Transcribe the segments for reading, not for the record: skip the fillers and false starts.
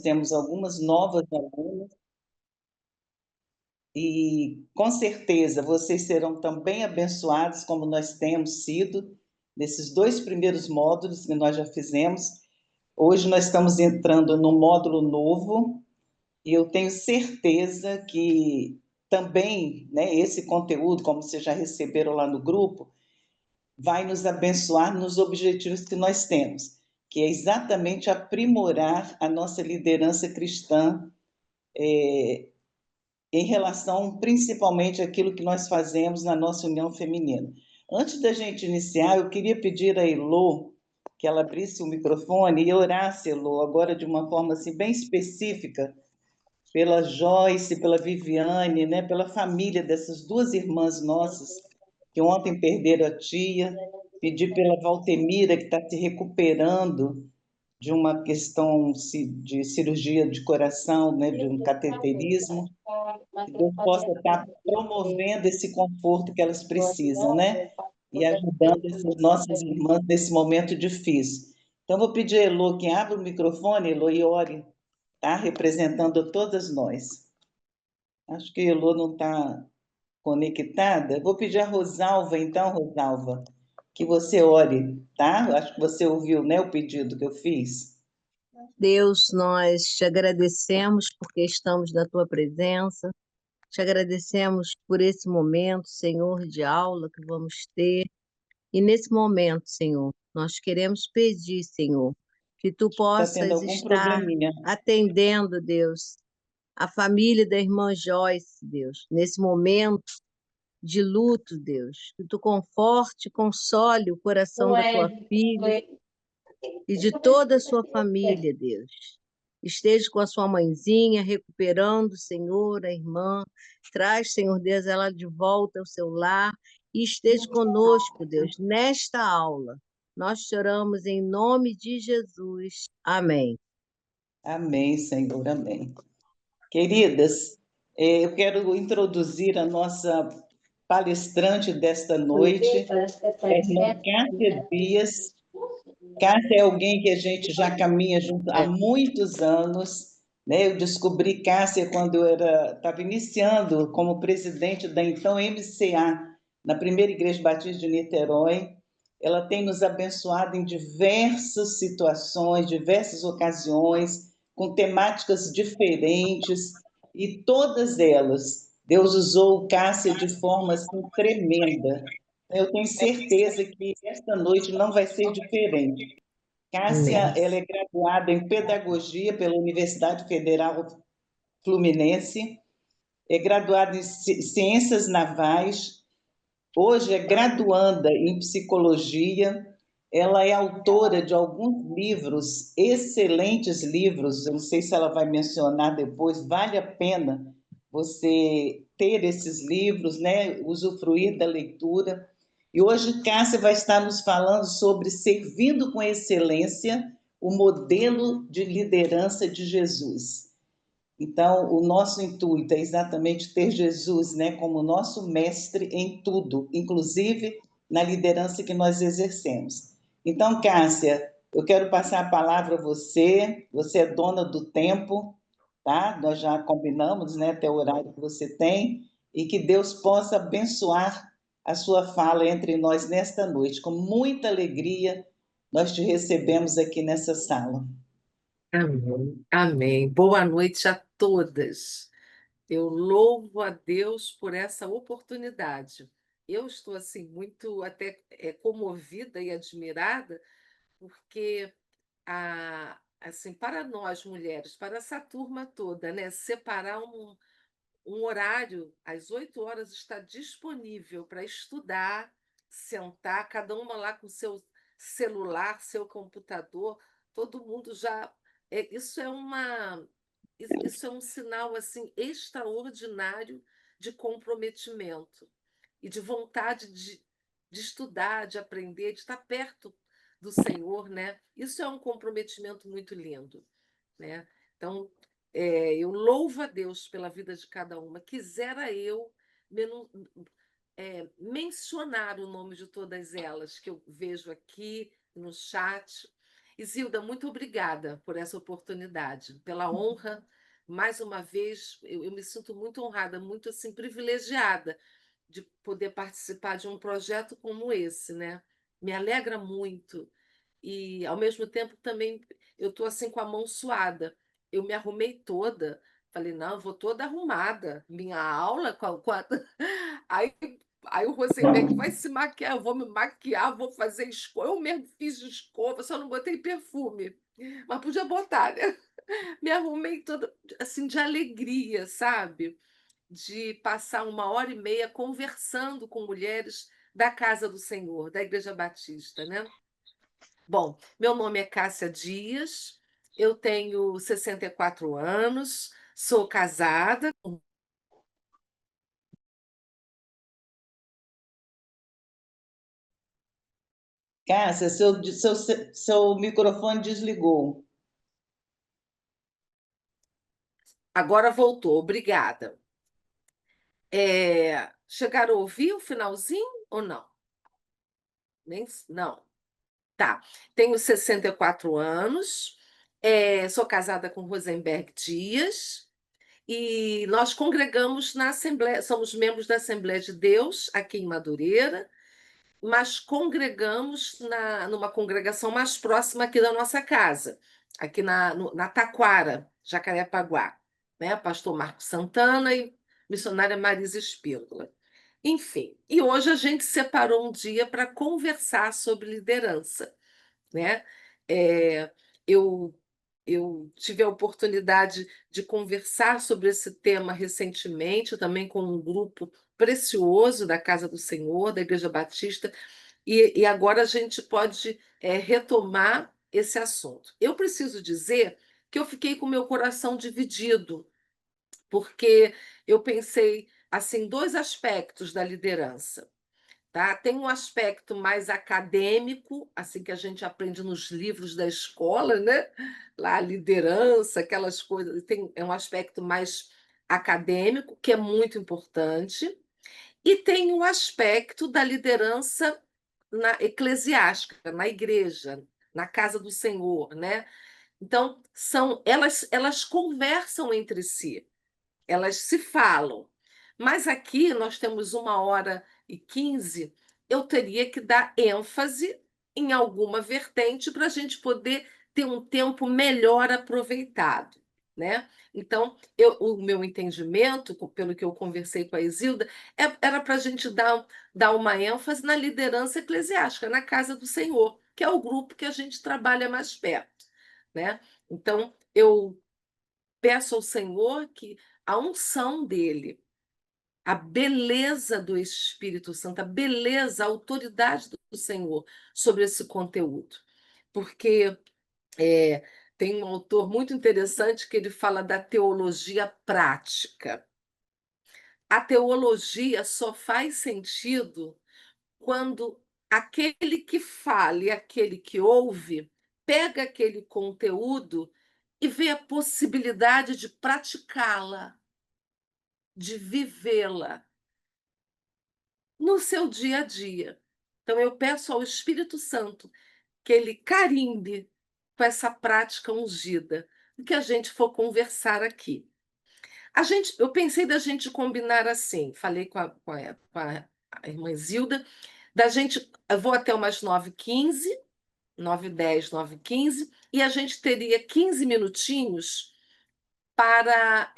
temos algumas novas alunas e, com certeza, vocês serão também abençoados, como nós temos sido, nesses 2 primeiros módulos que nós já fizemos. Hoje nós estamos entrando no módulo novo, e eu tenho certeza que também, né, esse conteúdo, como vocês já receberam lá no grupo, vai nos abençoar nos objetivos que nós temos, que é exatamente aprimorar a nossa liderança cristã, em relação principalmente àquilo que nós fazemos na nossa união feminina. Antes da gente iniciar, eu queria pedir a Elô que ela abrisse o microfone e orasse, Elô, agora de uma forma assim, bem específica, pela Joyce, pela Viviane, né, pela família dessas 2 irmãs nossas, que ontem perderam a tia, pedir pela Valtemira, que está se recuperando de uma questão de cirurgia de coração, né, de um cateterismo, que Deus possa estar promovendo esse conforto que elas precisam, né, e ajudando essas nossas irmãs nesse momento difícil. Então, vou pedir a Elô que abra o microfone, Elô, e ore, tá? Representando todas nós. Acho que a Elô não está conectada. Vou pedir a Rosalva, então, Rosalva, que você ore, tá? Acho que você ouviu, né, o pedido que eu fiz. Deus, nós te agradecemos porque estamos na tua presença, te agradecemos por esse momento, Senhor, de aula que vamos ter. E nesse momento, Senhor, nós queremos pedir, Senhor, que tu Está tendo possas algum estar probleminha. atendendo, Deus, a família da irmã Joyce, Deus, nesse momento de luto, Deus, que tu conforte, console o coração da tua filha e de toda a sua família, Deus. Esteja com a sua mãezinha, recuperando, Senhor, a irmã. Traz, Senhor Deus, ela de volta ao seu lar e esteja conosco, Deus, nesta aula. Nós te oramos em nome de Jesus. Amém. Amém, Senhor, amém. Queridas, eu quero introduzir a nossa palestrante desta noite, a irmã Cássia Dias. Cássia é alguém que a gente já caminha junto há muitos anos, né? Eu descobri Cássia quando eu estava iniciando como presidente da então MCA, na primeira Igreja Batista de Niterói. Ela tem nos abençoado em diversas situações, diversas ocasiões, com temáticas diferentes, e todas elas, Deus usou Cássia de forma assim, tremenda. Eu tenho certeza que esta noite não vai ser diferente. Cássia, ela é graduada em Pedagogia pela Universidade Federal Fluminense, é graduada em Ciências Navais, hoje é graduanda em Psicologia, ela é autora de alguns livros, excelentes livros, eu não sei se ela vai mencionar depois, vale a pena você ter esses livros, né, usufruir da leitura. E hoje Cássia vai estar nos falando sobre servindo com excelência o modelo de liderança de Jesus. Então, o nosso intuito é exatamente ter Jesus, né, como nosso mestre em tudo, inclusive na liderança que nós exercemos. Então, Cássia, eu quero passar a palavra a você. Você é dona do tempo, tá? Nós já combinamos, né, até o horário que você tem, e que Deus possa abençoar a sua fala entre nós nesta noite. Com muita alegria, nós te recebemos aqui nessa sala. Amém. Amém. Boa noite a todas. Eu louvo a Deus por essa oportunidade. Eu estou assim muito até comovida e admirada, porque assim, para nós mulheres, para essa turma toda, né, separar um horário às 8 horas está disponível para estudar, sentar, cada uma lá com seu celular, seu computador, todo mundo já. Isso é um sinal assim extraordinário de comprometimento e de vontade de estudar, de aprender, de estar perto do Senhor, né? Isso é um comprometimento muito lindo, né? Então, eu louvo a Deus pela vida de cada uma. Quisera eu mencionar o nome de todas elas que eu vejo aqui no chat Isilda, muito obrigada por essa oportunidade, pela honra. Mais uma vez, eu me sinto muito honrada, muito assim, privilegiada de poder participar de um projeto como esse, né? Me alegra muito. E, ao mesmo tempo, também eu estou assim com a mão suada. Eu me arrumei toda. Falei, não, eu vou toda arrumada. Minha aula Aí, aí o Rosenberg vai se maquiar, eu vou me maquiar, vou fazer escova. Eu mesmo fiz escova, só não botei perfume. Mas podia botar, né? Me arrumei toda assim de alegria, sabe? De passar 1 hora e meia conversando com mulheres da Casa do Senhor, da Igreja Batista, né? Bom, meu nome é Cássia Dias, eu tenho 64 anos, sou casada. Cássia, seu microfone desligou. Agora voltou, obrigada. Chegaram a ouvir o finalzinho ou não? Não. Tá. Tenho 64 anos, sou casada com Rosenberg Dias, e nós congregamos na Assembleia, somos membros da Assembleia de Deus, aqui em Madureira, mas congregamos numa congregação mais próxima aqui da nossa casa, aqui na Taquara, Jacarepaguá, né? Pastor Marcos Santana e missionária Marisa Espíndola. Enfim, e hoje a gente separou um dia para conversar sobre liderança, né? É, eu, eu tive a oportunidade de conversar sobre esse tema recentemente, também com um grupo precioso da Casa do Senhor, da Igreja Batista, e agora a gente pode retomar esse assunto. Eu preciso dizer que eu fiquei com meu coração dividido, porque eu pensei assim, 2 aspectos da liderança. Tá? Tem um aspecto mais acadêmico, assim que a gente aprende nos livros da escola, né? Lá, liderança, aquelas coisas. É um aspecto mais acadêmico, que é muito importante, e tem um aspecto da liderança eclesiástica, na igreja, na casa do Senhor, né? Então, elas conversam entre si, elas se falam. Mas aqui nós temos 1 hora e 15, eu teria que dar ênfase em alguma vertente para a gente poder ter um tempo melhor aproveitado, né? Então, o meu entendimento, pelo que eu conversei com a Isilda, era para a gente dar uma ênfase na liderança eclesiástica, na Casa do Senhor, que é o grupo que a gente trabalha mais perto, né? Então, eu peço ao Senhor que a unção dele, a beleza do Espírito Santo, a beleza, a autoridade do Senhor sobre esse conteúdo. Porque tem um autor muito interessante que ele fala da teologia prática. A teologia só faz sentido quando aquele que fala e aquele que ouve pega aquele conteúdo e vê a possibilidade de praticá-la, de vivê-la no seu dia a dia. Então, eu peço ao Espírito Santo que ele carimbe com essa prática ungida, do que a gente for conversar aqui. Eu pensei da gente combinar assim, falei com a irmã Zilda, da gente, eu vou até umas 9h15, 9h10, 9h15, e a gente teria 15 minutinhos para,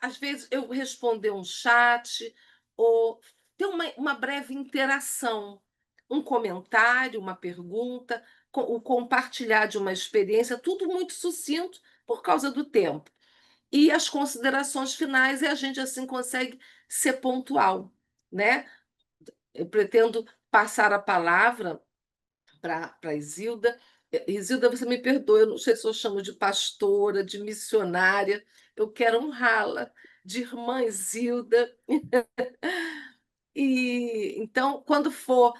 às vezes, eu responder um chat ou ter uma breve interação, um comentário, uma pergunta, o compartilhar de uma experiência, tudo muito sucinto por causa do tempo. E as considerações finais, e a gente assim consegue ser pontual, né? Eu pretendo passar a palavra para Isilda. Isilda, você me perdoa, eu não sei se eu chamo de pastora, de missionária, eu quero honrá-la, de irmã Isilda. E então, quando for,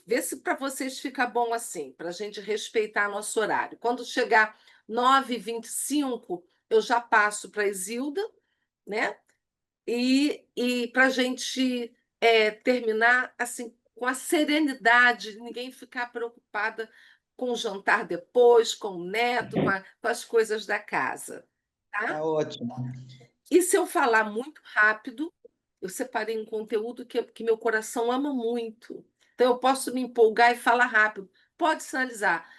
vê se para vocês fica bom assim, para a gente respeitar nosso horário. Quando chegar 9h25, eu já passo para a Isilda, né? E para a gente terminar assim com a serenidade, ninguém ficar preocupada com o jantar depois, com o neto, com as coisas da casa, tá? Tá ótimo. E se eu falar muito rápido, eu separei um conteúdo que meu coração ama muito. Então, eu posso me empolgar e falar rápido. Pode sinalizar.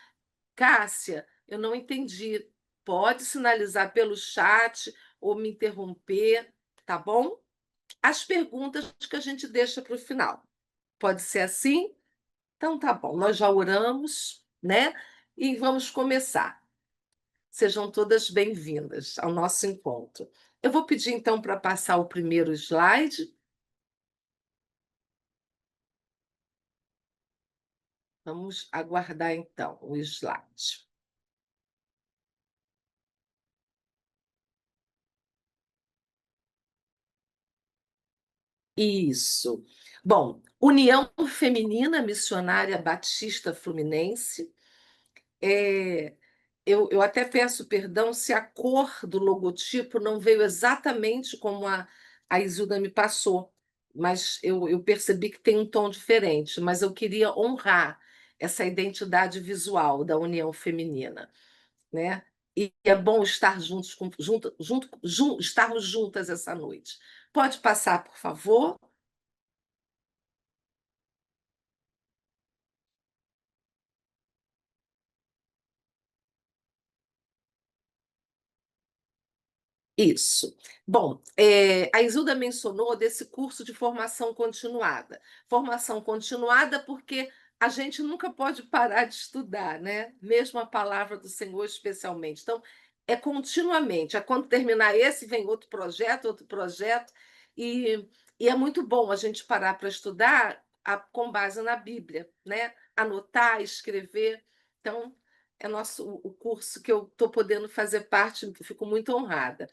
Cássia, eu não entendi. Pode sinalizar pelo chat ou me interromper, tá bom? As perguntas que a gente deixa para o final. Pode ser assim? Então, tá bom. Nós já oramos, né? E vamos começar. Sejam todas bem-vindas ao nosso encontro. Eu vou pedir, então, para passar o primeiro slide. Vamos aguardar, então, o slide. Isso. Bom, União Feminina Missionária Batista Fluminense. Eu até peço perdão se a cor do logotipo não veio exatamente como a Isilda me passou, mas eu percebi que tem um tom diferente, mas eu queria honrar essa identidade visual da União Feminina, né? E é bom estar estarmos juntas essa noite. Pode passar, por favor? Isso. Bom, a Isilda mencionou desse curso de formação continuada. Formação continuada porque a gente nunca pode parar de estudar, né? Mesmo a palavra do Senhor, especialmente. Então, é continuamente. Quando terminar esse, vem outro projeto, e é muito bom a gente parar para estudar com base na Bíblia, né? Anotar, escrever. Então, é o curso que eu estou podendo fazer parte, fico muito honrada.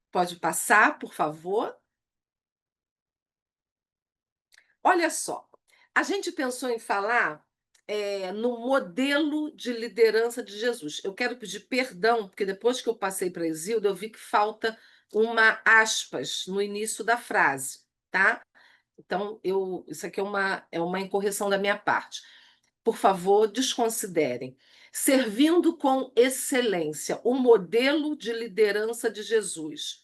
Pode passar, por favor? Olha só, a gente pensou em falar no modelo de liderança de Jesus. Eu quero pedir perdão, porque depois que eu passei para a Isilda, eu vi que falta uma aspas no início da frase, tá? Então, isso aqui é uma incorreção da minha parte. Por favor, desconsiderem. Servindo com excelência, o modelo de liderança de Jesus.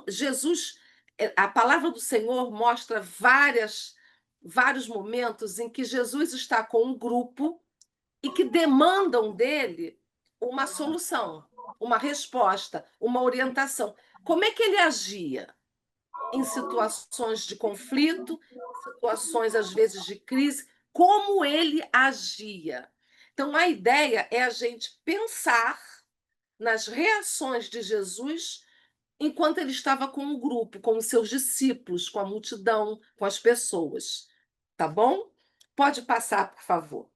Jesus, a palavra do Senhor mostra vários momentos em que Jesus está com um grupo e que demandam dele uma solução, uma resposta, uma orientação. Como é que ele agia? Em situações de conflito, situações às vezes de crise, como ele agia. Então, a ideia é a gente pensar nas reações de Jesus enquanto ele estava com o grupo, com os seus discípulos, com a multidão, com as pessoas. Tá bom? Pode passar, por favor.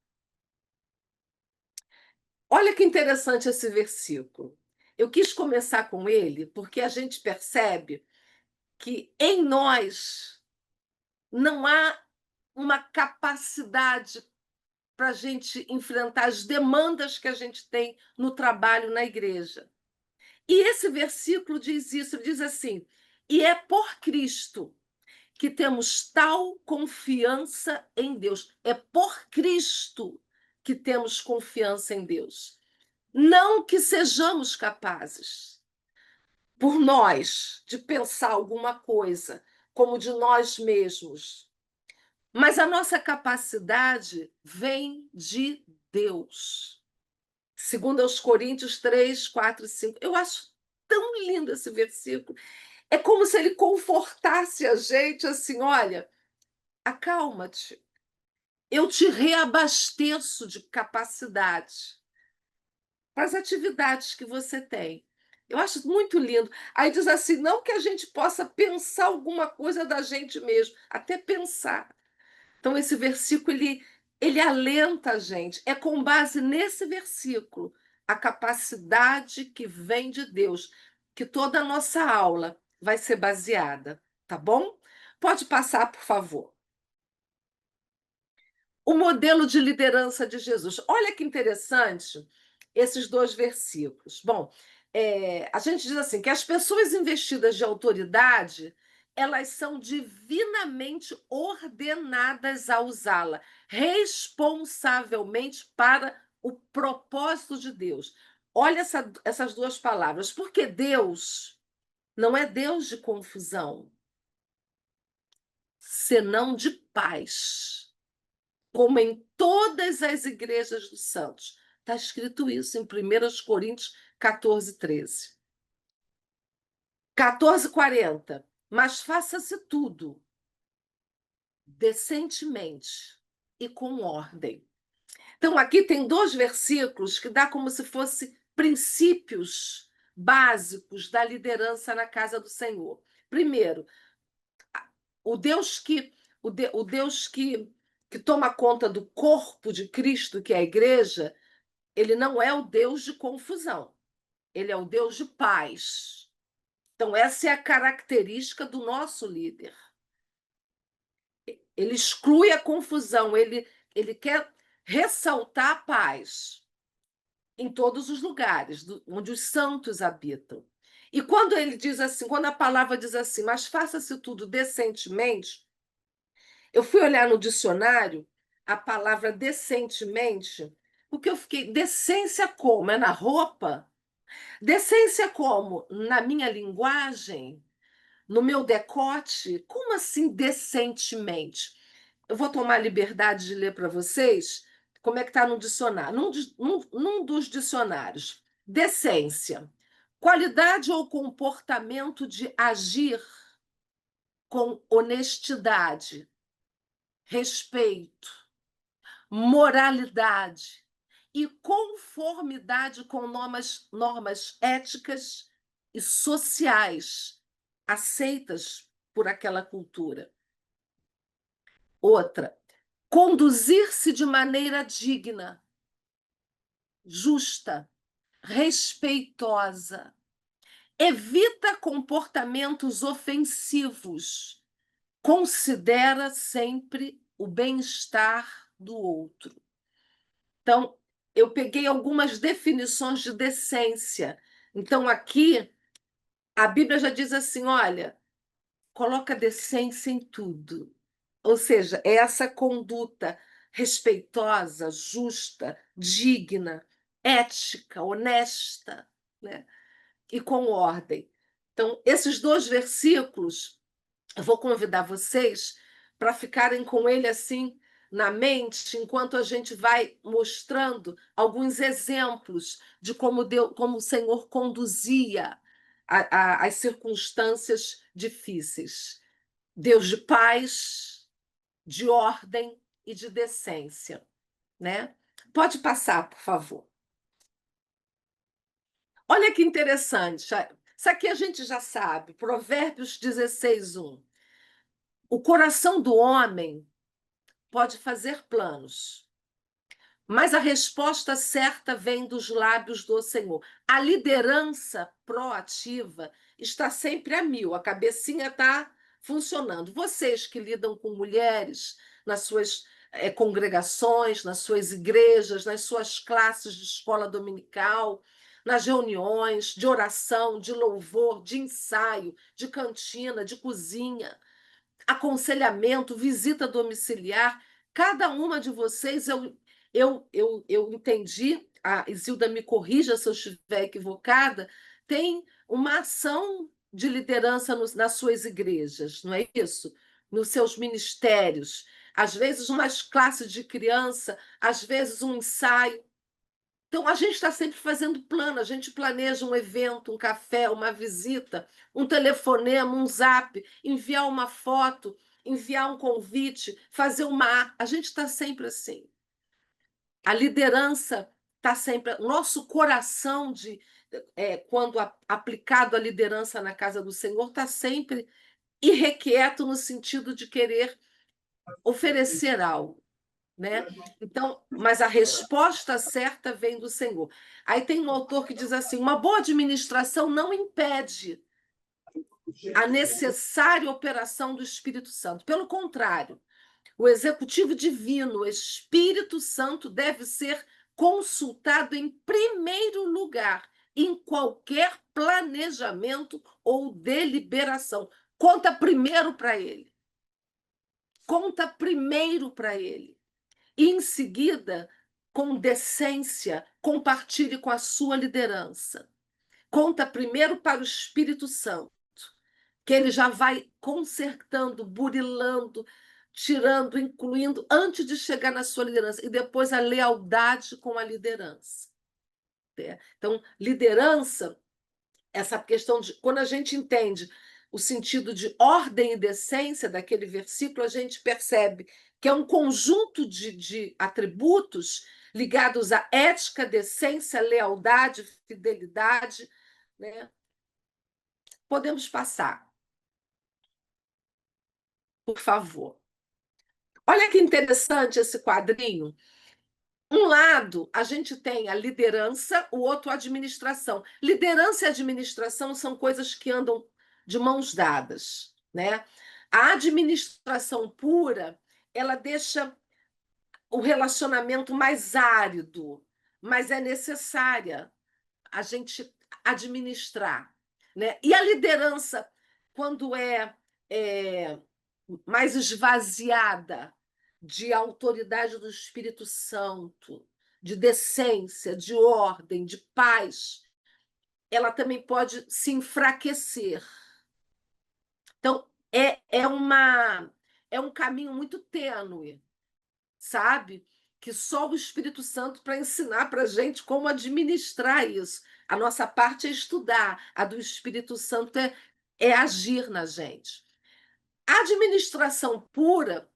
Olha que interessante esse versículo. Eu quis começar com ele porque a gente percebe que em nós não há uma capacidade para a gente enfrentar as demandas que a gente tem no trabalho na igreja. E esse versículo diz isso, ele diz assim: e é por Cristo que temos tal confiança em Deus. É por Cristo que temos confiança em Deus. Não que sejamos capazes, por nós, de pensar alguma coisa como de nós mesmos. Mas a nossa capacidade vem de Deus. Segundo aos Coríntios 3, 4 e 5. Eu acho tão lindo esse versículo. É como se ele confortasse a gente assim, olha, acalma-te. Eu te reabasteço de capacidade para as atividades que você tem. Eu acho muito lindo. Aí diz assim, não que a gente possa pensar alguma coisa da gente mesmo, até pensar. Então, esse versículo, ele alenta a gente. É com base nesse versículo, a capacidade que vem de Deus, que toda a nossa aula vai ser baseada, tá bom? Pode passar, por favor. O modelo de liderança de Jesus. Olha que interessante esses dois versículos. Bom, a gente diz assim, que as pessoas investidas de autoridade, elas são divinamente ordenadas a usá-la responsavelmente para o propósito de Deus. Olha essas duas palavras, porque Deus não é Deus de confusão, senão de paz, como em todas as igrejas dos santos. Está escrito isso em 1 Coríntios 14, 13. 14:40. Mas faça-se tudo decentemente e com ordem. Então, aqui tem 2 versículos que dá como se fossem princípios básicos da liderança na casa do Senhor. Primeiro, o Deus que toma conta do corpo de Cristo, que é a igreja, ele não é o Deus de confusão, ele é o Deus de paz. Então, essa é a característica do nosso líder. Ele exclui a confusão, ele quer ressaltar a paz em todos os lugares onde os santos habitam. E quando ele diz assim, quando a palavra diz assim, mas faça-se tudo decentemente, eu fui olhar no dicionário a palavra decentemente, porque eu fiquei, decência como? É na roupa? Decência como? Na minha linguagem? No meu decote? Como assim decentemente? Eu vou tomar a liberdade de ler para vocês como é que está no dicionário. Num dos dicionários. Decência. Qualidade ou comportamento de agir com honestidade, respeito, moralidade e conformidade com normas éticas e sociais aceitas por aquela cultura. Outra, conduzir-se de maneira digna, justa, respeitosa. Evita comportamentos ofensivos. Considera sempre o bem-estar do outro. Então, eu peguei algumas definições de decência. Então, aqui, a Bíblia já diz assim, olha, coloca decência em tudo. Ou seja, é essa conduta respeitosa, justa, digna, ética, honesta, né? E com ordem. Então, esses 2 versículos, eu vou convidar vocês para ficarem com ele assim na mente, enquanto a gente vai mostrando alguns exemplos de como o Senhor conduzia as circunstâncias difíceis. Deus de paz, de ordem e de decência, né? Pode passar, por favor. Olha que interessante. Isso aqui a gente já sabe. Provérbios 16:1. O coração do homem pode fazer planos, mas a resposta certa vem dos lábios do Senhor. A liderança proativa está sempre a mil, a cabecinha está funcionando. Vocês que lidam com mulheres nas suas congregações, nas suas igrejas, nas suas classes de escola dominical, nas reuniões de oração, de louvor, de ensaio, de cantina, de cozinha, aconselhamento, visita domiciliar, cada uma de vocês, eu entendi, a Isilda me corrija se eu estiver equivocada, tem uma ação de liderança nas suas igrejas, não é isso? Nos seus ministérios. Às vezes, umas classes de criança, às vezes, um ensaio. Então, a gente está sempre fazendo plano, a gente planeja um evento, um café, uma visita, um telefonema, um zap, enviar uma foto, enviar um convite, fazer uma. A gente está sempre assim. A liderança está sempre. Nosso coração, quando aplicado à liderança na casa do Senhor, está sempre irrequieto no sentido de querer oferecer algo. Né? Então, mas a resposta certa vem do Senhor. Aí tem um autor que diz assim: uma boa administração não impede a necessária operação do Espírito Santo. Pelo contrário, o executivo divino, o Espírito Santo, deve ser consultado em primeiro lugar em qualquer planejamento ou deliberação. Conta primeiro para ele. Conta primeiro para ele. E, em seguida, com decência, compartilhe com a sua liderança. Conta primeiro para o Espírito Santo, que ele já vai consertando, burilando, tirando, incluindo, antes de chegar na sua liderança. E depois a lealdade com a liderança. Então, liderança, essa questão de... Quando a gente entende o sentido de ordem e decência daquele versículo, a gente percebe que é um conjunto de atributos ligados à ética, decência, lealdade, fidelidade, né? Podemos passar, por favor. Olha que interessante esse quadrinho. Um lado, a gente tem a liderança, o outro, a administração. Liderança e administração são coisas que andam de mãos dadas, né? A administração pura, ela deixa o relacionamento mais árido, mas é necessária a gente administrar, né? E a liderança, quando é mais esvaziada de autoridade do Espírito Santo, de decência, de ordem, de paz, ela também pode se enfraquecer. Então, é um caminho muito tênue, sabe? Que só o Espírito Santo para ensinar para a gente como administrar isso. A nossa parte é estudar, a do Espírito Santo é agir na gente. A administração pura,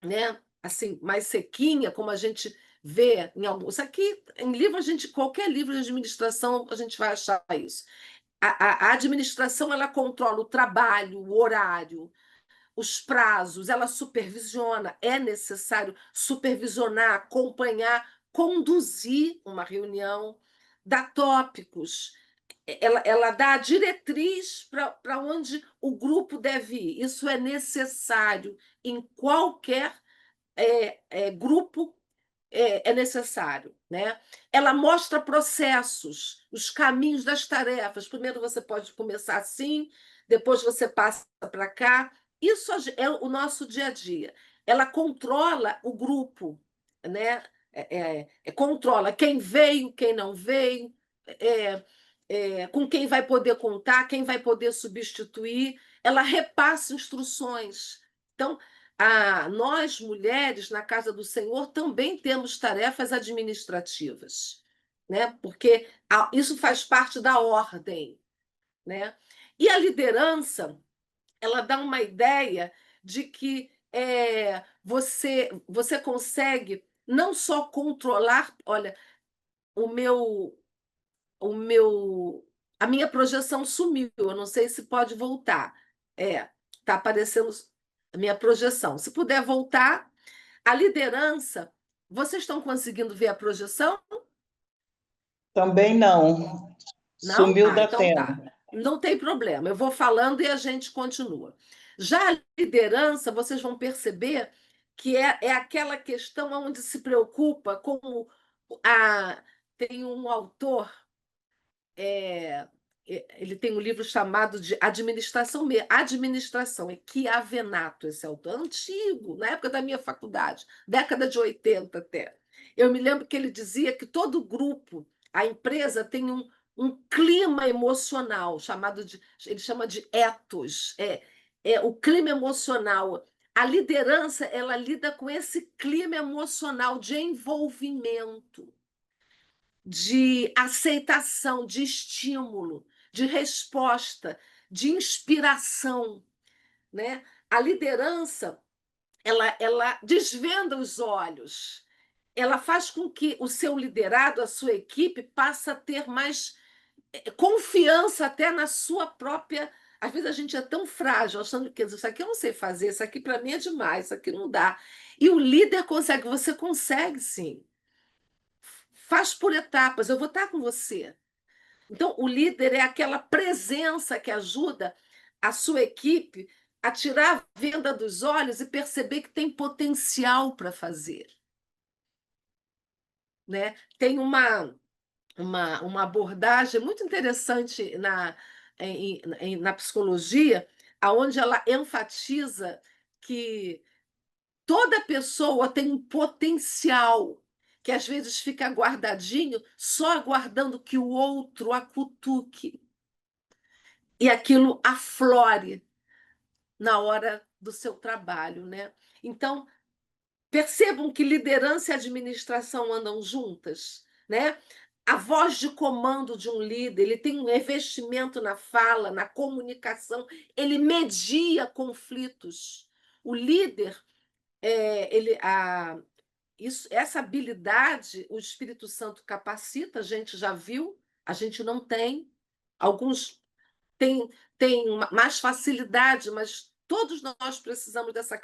né? Assim, mais sequinha, como a gente vê em alguns. Isso aqui, em livro, qualquer livro de administração, a gente vai achar isso. A administração, ela controla o trabalho, o horário, os prazos, ela supervisiona. É necessário supervisionar, acompanhar, conduzir uma reunião, dar tópicos. Ela dá a diretriz para onde o grupo deve ir. Isso é necessário em qualquer grupo, é necessário, né? Ela mostra processos, os caminhos das tarefas. Primeiro você pode começar assim, depois você passa para cá. Isso é o nosso dia a dia. Ela controla o grupo, né? Controla quem veio, quem não veio, com quem vai poder contar, quem vai poder substituir. Ela repassa instruções. Então, nós, mulheres, na casa do Senhor, também temos tarefas administrativas, né? Porque isso faz parte da ordem, né? E a liderança, ela dá uma ideia de que você consegue não só controlar, olha, o meu, a minha projeção sumiu, eu não sei se pode voltar. Está aparecendo a minha projeção. Se puder voltar, a liderança, vocês estão conseguindo ver a projeção? Também não. Não? Sumiu da Então tela. tá. Não tem problema, eu vou falando e a gente continua. Já a liderança, vocês vão perceber que é aquela questão onde se preocupa com tem um autor, ele tem um livro chamado de Administração, é Chiavenato, esse autor, antigo, na época da minha faculdade, década de 80 até. Eu me lembro que ele dizia que todo grupo, a empresa tem um clima emocional, ele chama de ethos, o clima emocional. A liderança, ela lida com esse clima emocional de envolvimento, de aceitação, de estímulo, de resposta, de inspiração, né? A liderança, ela desvenda os olhos, ela faz com que o seu liderado, a sua equipe, passe a ter mais confiança até na sua própria... Às vezes a gente é tão frágil, achando que isso aqui eu não sei fazer, isso aqui para mim é demais, isso aqui não dá. E o líder consegue, você consegue sim. Faz por etapas, eu vou estar com você. Então, o líder é aquela presença que ajuda a sua equipe a tirar a venda dos olhos e perceber que tem potencial para fazer, né? Tem uma abordagem muito interessante na psicologia, aonde ela enfatiza que toda pessoa tem um potencial que às vezes fica guardadinho, só aguardando que o outro a cutuque e aquilo aflore na hora do seu trabalho, né? Então, percebam que liderança e administração andam juntas, né? A voz de comando de um líder, ele tem um investimento na fala, na comunicação, ele media conflitos. O líder, essa habilidade, o Espírito Santo capacita, a gente já viu, a gente não tem. Alguns têm mais facilidade, mas todos nós precisamos dessa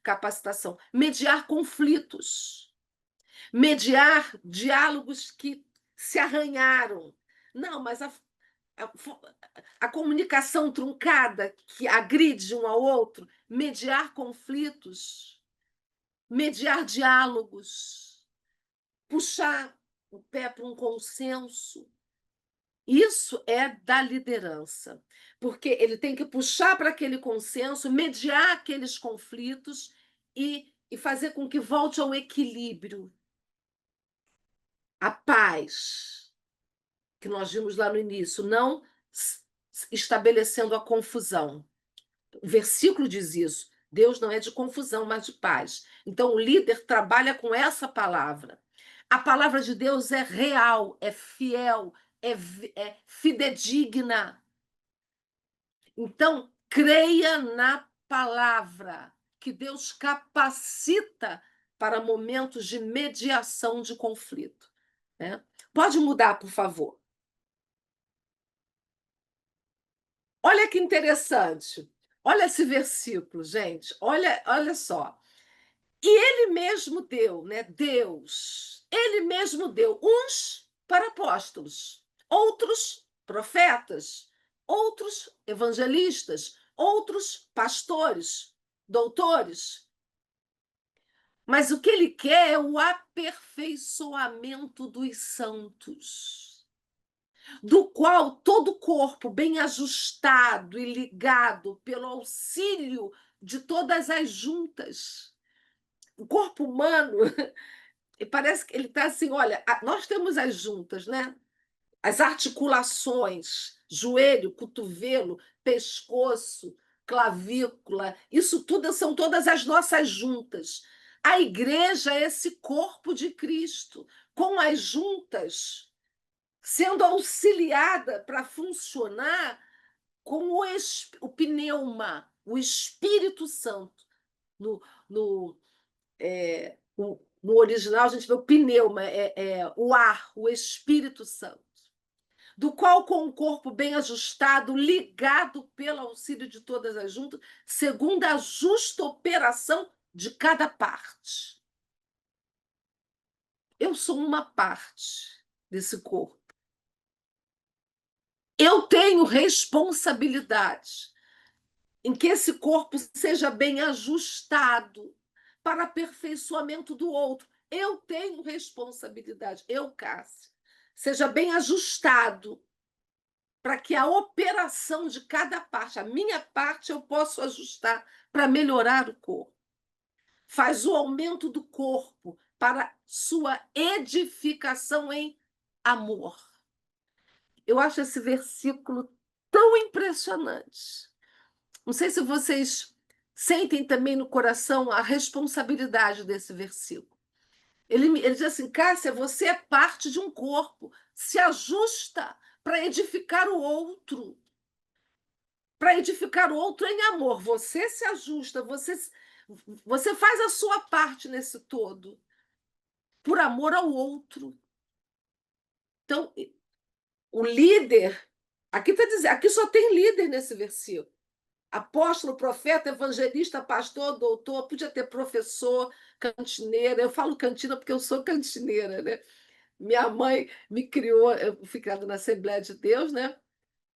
capacitação. Mediar conflitos, mediar diálogos que se arranharam. Não, mas a comunicação truncada que agride um ao outro, mediar conflitos, mediar diálogos, puxar o pé para um consenso. Isso é da liderança, porque ele tem que puxar para aquele consenso, mediar aqueles conflitos e fazer com que volte ao equilíbrio, a paz, que nós vimos lá no início, não estabelecendo a confusão. O versículo diz isso. Deus não é de confusão, mas de paz. Então, o líder trabalha com essa palavra. A palavra de Deus é real, é fiel, é fidedigna. Então, creia na palavra, que Deus capacita para momentos de mediação de conflito, né? Pode mudar, por favor. Olha que interessante. Olha esse versículo, gente. Olha só. E ele mesmo deu, né? Deus, ele mesmo deu uns para apóstolos, outros profetas, outros evangelistas, outros pastores, doutores. Mas o que ele quer é o aperfeiçoamento dos santos, do qual todo o corpo, bem ajustado e ligado pelo auxílio de todas as juntas. O corpo humano, parece que ele está assim, olha, nós temos as juntas, né? As articulações, joelho, cotovelo, pescoço, clavícula, isso tudo são todas as nossas juntas. A igreja é esse corpo de Cristo, com as juntas, sendo auxiliada para funcionar com o pneuma, o Espírito Santo. No original, a gente vê o pneuma, o ar, o Espírito Santo, do qual, com o corpo bem ajustado, ligado pelo auxílio de todas as juntas, segundo a justa operação de cada parte. Eu sou uma parte desse corpo. Eu tenho responsabilidade em que esse corpo seja bem ajustado para aperfeiçoamento do outro. Eu tenho responsabilidade, eu, Cássia, seja bem ajustado para que a operação de cada parte, a minha parte, eu posso ajustar para melhorar o corpo. Faz o aumento do corpo para sua edificação em amor. Eu acho esse versículo tão impressionante. Não sei se vocês sentem também no coração a responsabilidade desse versículo. Ele diz assim, Cássia, você é parte de um corpo, se ajusta para edificar o outro. Para edificar o outro em amor. Você se ajusta, você faz a sua parte nesse todo, por amor ao outro. Então, o líder, aqui está dizendo, aqui só tem líder nesse versículo. Apóstolo, profeta, evangelista, pastor, doutor, podia ter professor, cantineira. Eu falo cantina porque eu sou cantineira, né? Minha mãe me criou, eu fui criada na Assembleia de Deus, né?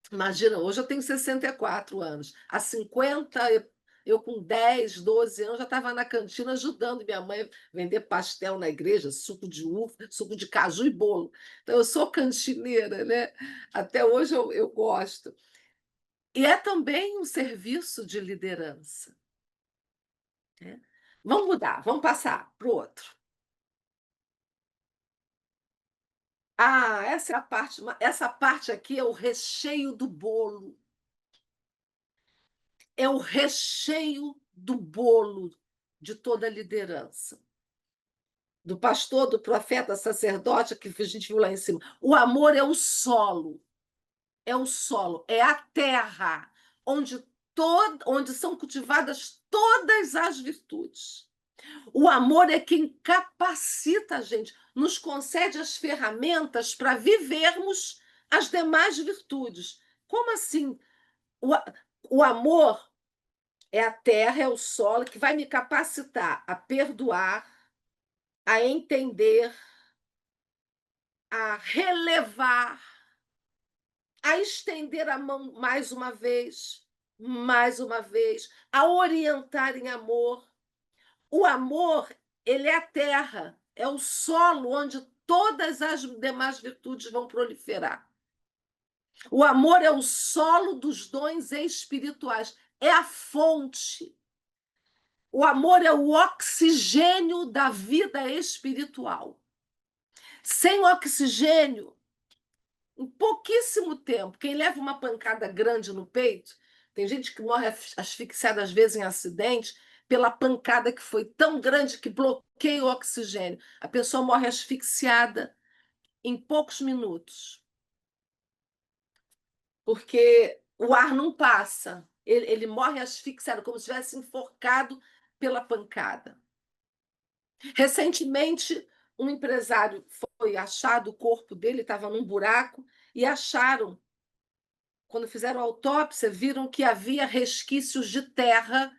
Imagina, hoje eu tenho 64 anos. Há 50, eu com 10, 12 anos já estava na cantina ajudando minha mãe a vender pastel na igreja, suco de uva, suco de caju e bolo. Então, eu sou cantineira, né? Até hoje eu gosto. E é também um serviço de liderança. Né? Vamos mudar, vamos passar para o outro. Essa é a parte. Essa parte aqui é o recheio do bolo. É o recheio do bolo de toda a liderança. Do pastor, do profeta, sacerdote, que a gente viu lá em cima. O amor é o solo. É o solo, é a terra onde são cultivadas todas as virtudes. O amor é quem capacita a gente, nos concede as ferramentas para vivermos as demais virtudes. Como assim? O amor é a terra, é o solo que vai me capacitar a perdoar, a entender, a relevar, a estender a mão mais uma vez, a orientar em amor. O amor, ele é a terra, é o solo onde todas as demais virtudes vão proliferar. O amor é o solo dos dons espirituais, é a fonte. O amor é o oxigênio da vida espiritual. Sem oxigênio, em pouquíssimo tempo, quem leva uma pancada grande no peito, tem gente que morre asfixiada às vezes em acidente pela pancada que foi tão grande que bloqueia o oxigênio. A pessoa morre asfixiada em poucos minutos, porque o ar não passa. Ele morre asfixiado, como se tivesse enforcado pela pancada. Recentemente, um empresário foi achado, o corpo dele estava num buraco, e acharam, quando fizeram a autópsia, viram que havia resquícios de terra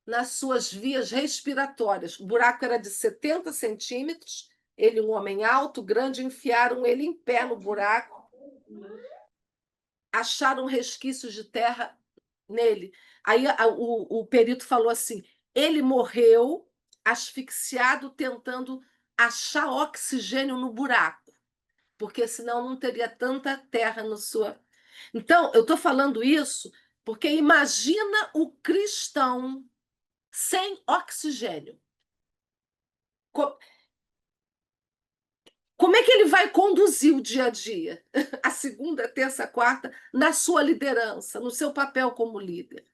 nas suas vias respiratórias. O buraco era de 70 centímetros, ele, um homem alto, grande, enfiaram ele em pé no buraco, acharam resquícios de terra nele. Aí o perito falou assim, ele morreu asfixiado tentando achar oxigênio no buraco, porque senão não teria tanta terra no sua... Então, eu estou falando isso porque imagina o cristão sem oxigênio. Como é que ele vai conduzir o dia a dia, a segunda, terça, quarta, na sua liderança, no seu papel como líder?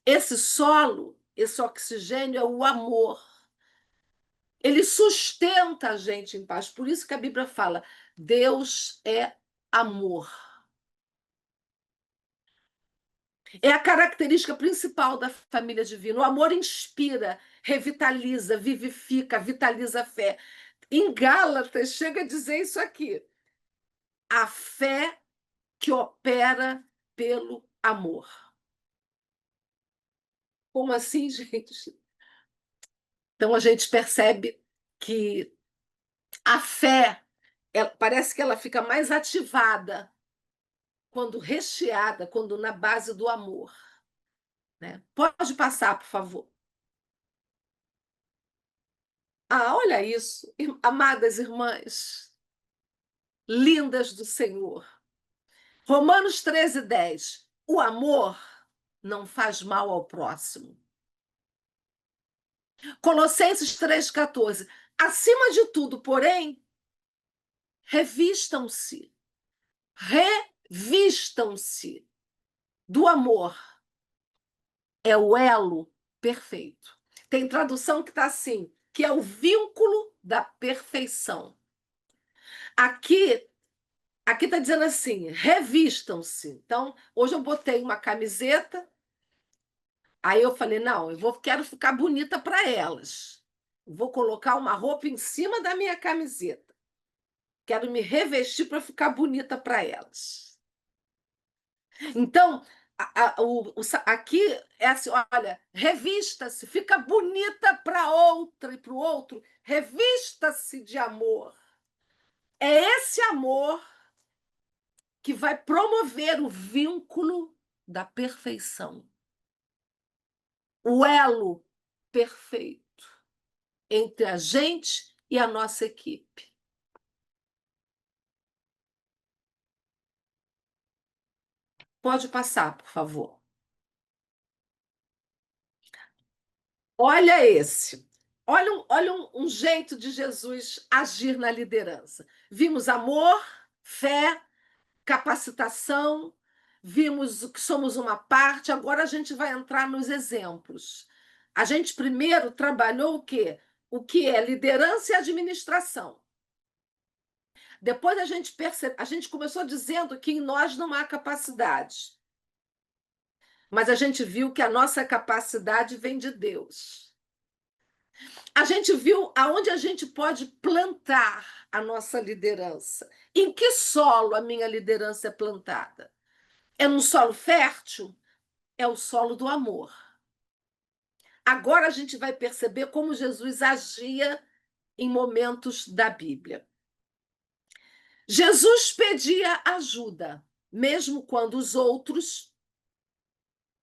Esse solo, esse oxigênio é o amor. Ele sustenta a gente em paz. Por isso que a Bíblia fala, Deus é amor. É a característica principal da família divina. O amor inspira, revitaliza, vivifica, vitaliza a fé. Em Gálatas, chega a dizer isso aqui. A fé que opera pelo amor. Como assim, gente? Então, a gente percebe que a fé, parece que ela fica mais ativada quando recheada, quando na base do amor. Né? Pode passar, por favor. Olha isso, amadas irmãs, lindas do Senhor. Romanos 13:10. O amor não faz mal ao próximo. Colossenses 3:14. Acima de tudo, porém, revistam-se do amor. É o elo perfeito. Tem tradução que está assim, que é o vínculo da perfeição. Aqui está dizendo assim, revistam-se. Então, hoje eu botei uma camiseta, aí eu falei, não, quero ficar bonita para elas. Vou colocar uma roupa em cima da minha camiseta. Quero me revestir para ficar bonita para elas. Então, aqui é assim, olha, revista-se, fica bonita para outra e para o outro, revista-se de amor. É esse amor que vai promover o vínculo da perfeição, o elo perfeito entre a gente e a nossa equipe. Pode passar, por favor. Olha esse. Olha um jeito de Jesus agir na liderança. Vimos amor, fé, capacitação, vimos que somos uma parte, agora a gente vai entrar nos exemplos. A gente primeiro trabalhou o quê? O que é liderança e administração. Depois a gente começou dizendo que em nós não há capacidade. Mas a gente viu que a nossa capacidade vem de Deus. A gente viu aonde a gente pode plantar a nossa liderança. Em que solo a minha liderança é plantada? É num solo fértil? É o solo do amor. Agora a gente vai perceber como Jesus agia em momentos da Bíblia. Jesus pedia ajuda, mesmo quando os outros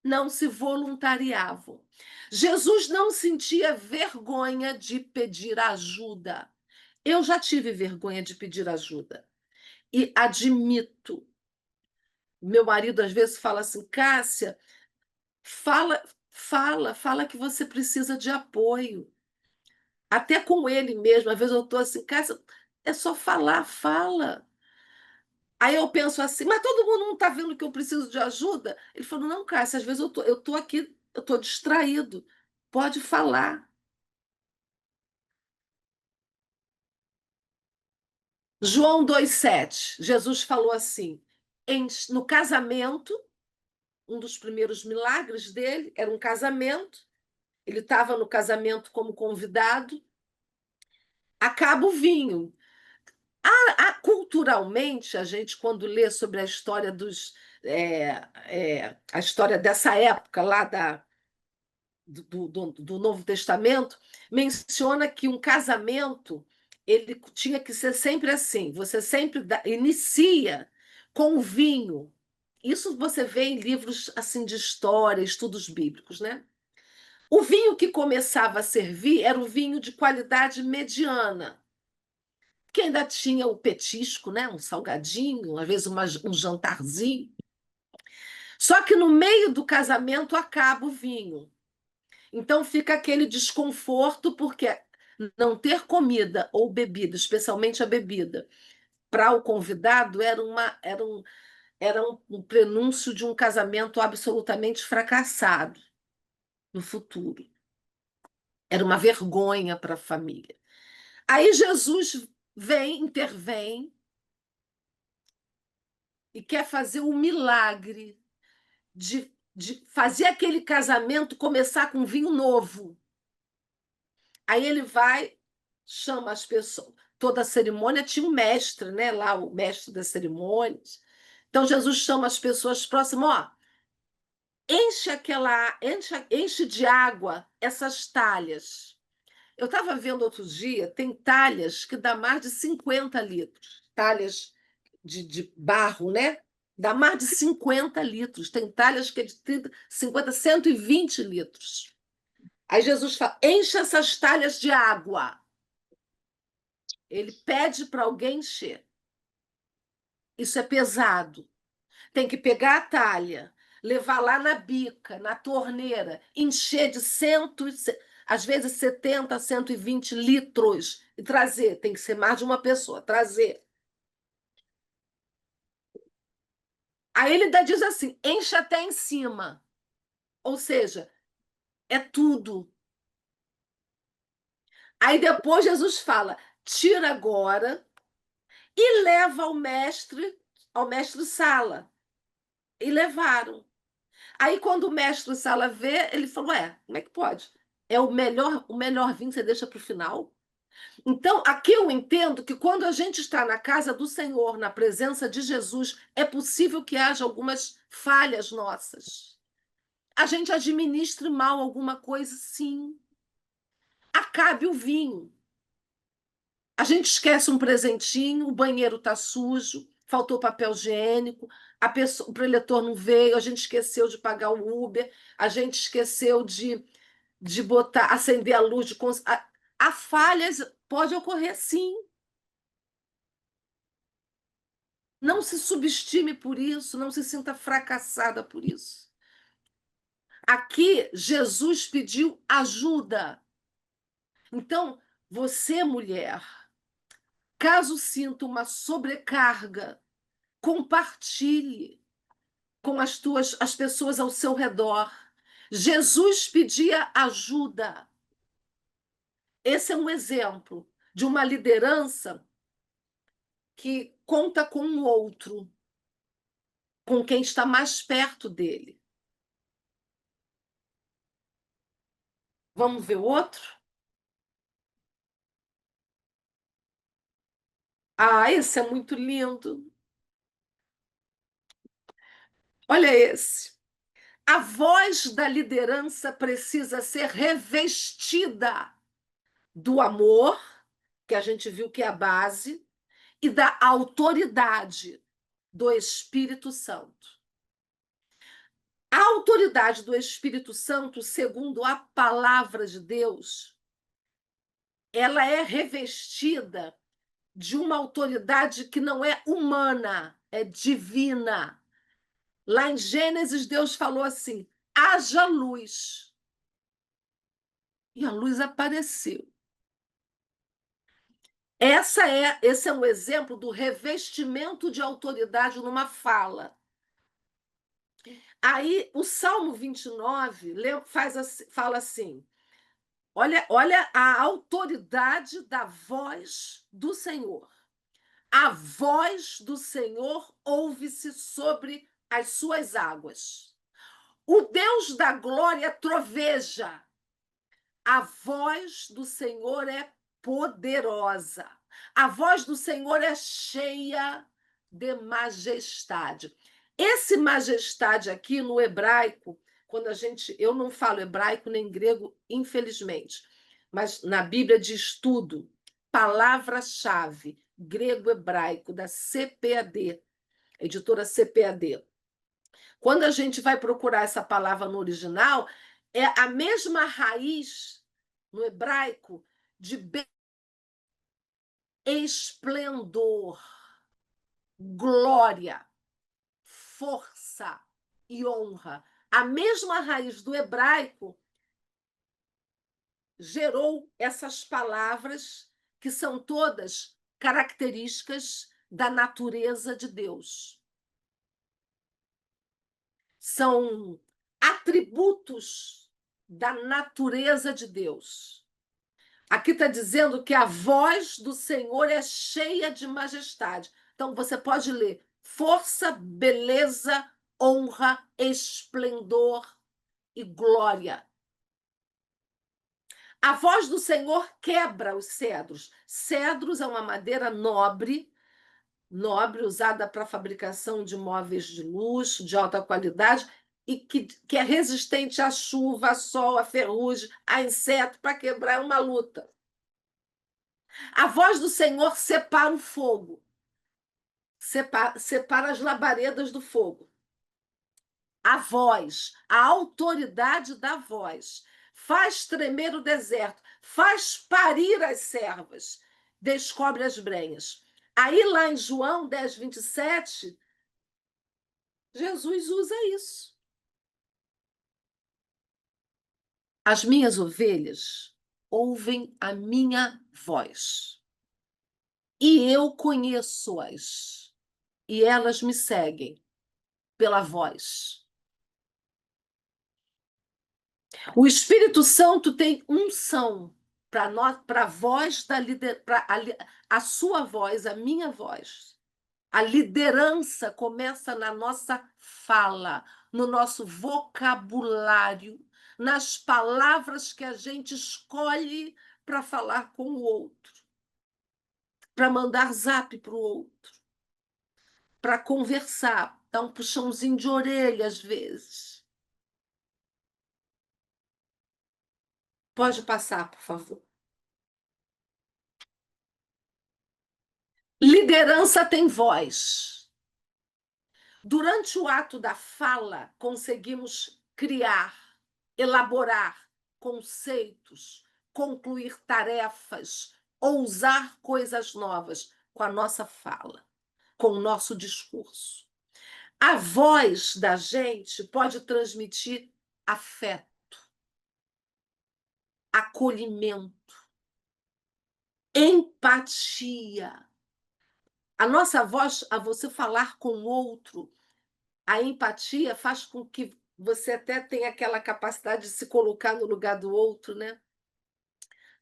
não se voluntariavam. Jesus não sentia vergonha de pedir ajuda. Eu já tive vergonha de pedir ajuda. E admito. Meu marido às vezes fala assim, Cássia, fala que você precisa de apoio. Até com ele mesmo, às vezes eu estou assim, Cássia, é só falar, fala. Aí eu penso assim, mas todo mundo não está vendo que eu preciso de ajuda? Ele falou, não, Cássia, às vezes eu tô aqui, eu estou distraído. Pode falar. João 2,7, Jesus falou assim, no casamento, um dos primeiros milagres dele era um casamento, ele estava no casamento como convidado, acaba o vinho. Culturalmente, a gente, quando lê sobre a história a história dessa época lá do Novo Testamento, menciona que um casamento ele tinha que ser sempre assim, você sempre inicia com o vinho. Isso você vê em livros assim de história, estudos bíblicos, né? O vinho que começava a servir era o vinho de qualidade mediana, que ainda tinha o petisco, né? Um salgadinho, às vezes um jantarzinho. Só que no meio do casamento acaba o vinho. Então fica aquele desconforto, porque não ter comida ou bebida, especialmente a bebida, para o convidado era um prenúncio de um casamento absolutamente fracassado no futuro. Era uma vergonha para a família. Aí Jesus intervém e quer fazer um milagre de fazer aquele casamento começar com vinho novo. Aí ele vai, chama as pessoas. Toda a cerimônia tinha um mestre, né? Lá, o mestre das cerimônias. Então Jesus chama as pessoas próximas, ó, enche de água essas talhas. Eu estava vendo outro dia, tem talhas que dá mais de 50 litros, talhas de barro, né? Dá mais de 50 litros. Tem talhas que é de 30, 50, 120 litros. Aí Jesus fala: enche essas talhas de água. Ele pede para alguém encher. Isso é pesado. Tem que pegar a talha, levar lá na bica, na torneira, encher de às vezes 70, 120 litros e trazer. Tem que ser mais de uma pessoa, trazer. Aí ele ainda diz assim: enche até em cima. Ou seja, é tudo. Aí depois Jesus fala: tira agora e leva ao mestre Sala. E levaram. Aí, quando o mestre Sala vê, ele falou: como é que pode? É o melhor vinho você deixa para o final? Então, aqui eu entendo que quando a gente está na casa do Senhor, na presença de Jesus, é possível que haja algumas falhas nossas. A gente administre mal alguma coisa, sim. Acabe o vinho. A gente esquece um presentinho, o banheiro está sujo, faltou papel higiênico, o preletor não veio, a gente esqueceu de pagar o Uber, a gente esqueceu de botar, acender a luz de a falhas pode ocorrer sim. Não se subestime por isso, não se sinta fracassada por isso. Aqui, Jesus pediu ajuda. Então, você, mulher, caso sinta uma sobrecarga, compartilhe com as pessoas ao seu redor. Jesus pedia ajuda. Esse é um exemplo de uma liderança que conta com o outro, com quem está mais perto dele. Vamos ver o outro? Ah, esse é muito lindo. Olha esse. A voz da liderança precisa ser revestida do amor, que a gente viu que é a base, e da autoridade do Espírito Santo. A autoridade do Espírito Santo, segundo a palavra de Deus, ela é revestida de uma autoridade que não é humana, é divina. Lá em Gênesis, Deus falou assim: haja luz. E a luz apareceu. Esse é um exemplo do revestimento de autoridade numa fala. Aí, o Salmo 29 fala assim: olha a autoridade da voz do Senhor. A voz do Senhor ouve-se sobre as suas águas. O Deus da glória troveja. A voz do Senhor é poderosa. A voz do Senhor é cheia de majestade. Esse majestade aqui no hebraico, eu não falo hebraico nem grego, infelizmente, mas na Bíblia diz tudo. Palavra-chave grego-hebraico da CPAD, editora CPAD. Quando a gente vai procurar essa palavra no original, é a mesma raiz no hebraico de esplendor, glória, força e honra. A mesma raiz do hebraico gerou essas palavras que são todas características da natureza de Deus. São atributos da natureza de Deus. Aqui está dizendo que a voz do Senhor é cheia de majestade. Então, você pode ler força, beleza, honra, esplendor e glória. A voz do Senhor quebra os cedros. Cedros é uma madeira nobre usada para a fabricação de móveis de luxo, de alta qualidade, e que é resistente à chuva, a sol, a ferrugem, a inseto. Para quebrar é uma luta. A voz do Senhor separa o fogo, separa as labaredas do fogo. A voz, a autoridade da voz, faz tremer o deserto, faz parir as servas, descobre as brenhas. Aí, lá em João 10, 27, Jesus usa isso. As minhas ovelhas ouvem a minha voz, e eu conheço-as, e elas me seguem pela voz. O Espírito Santo tem unção para a voz da a sua voz, a minha voz. A liderança começa na nossa fala, no nosso vocabulário, nas palavras que a gente escolhe para falar com o outro, para mandar zap para o outro, para conversar, dar um puxãozinho de orelha às vezes. Pode passar, por favor. Liderança tem voz. Durante o ato da fala, conseguimos criar, elaborar conceitos, concluir tarefas, ousar coisas novas com a nossa fala. com o nosso discurso. A voz da gente pode transmitir afeto, acolhimento, empatia. A nossa voz, a você falar com o outro, a empatia faz com que você até tenha aquela capacidade de se colocar no lugar do outro, né?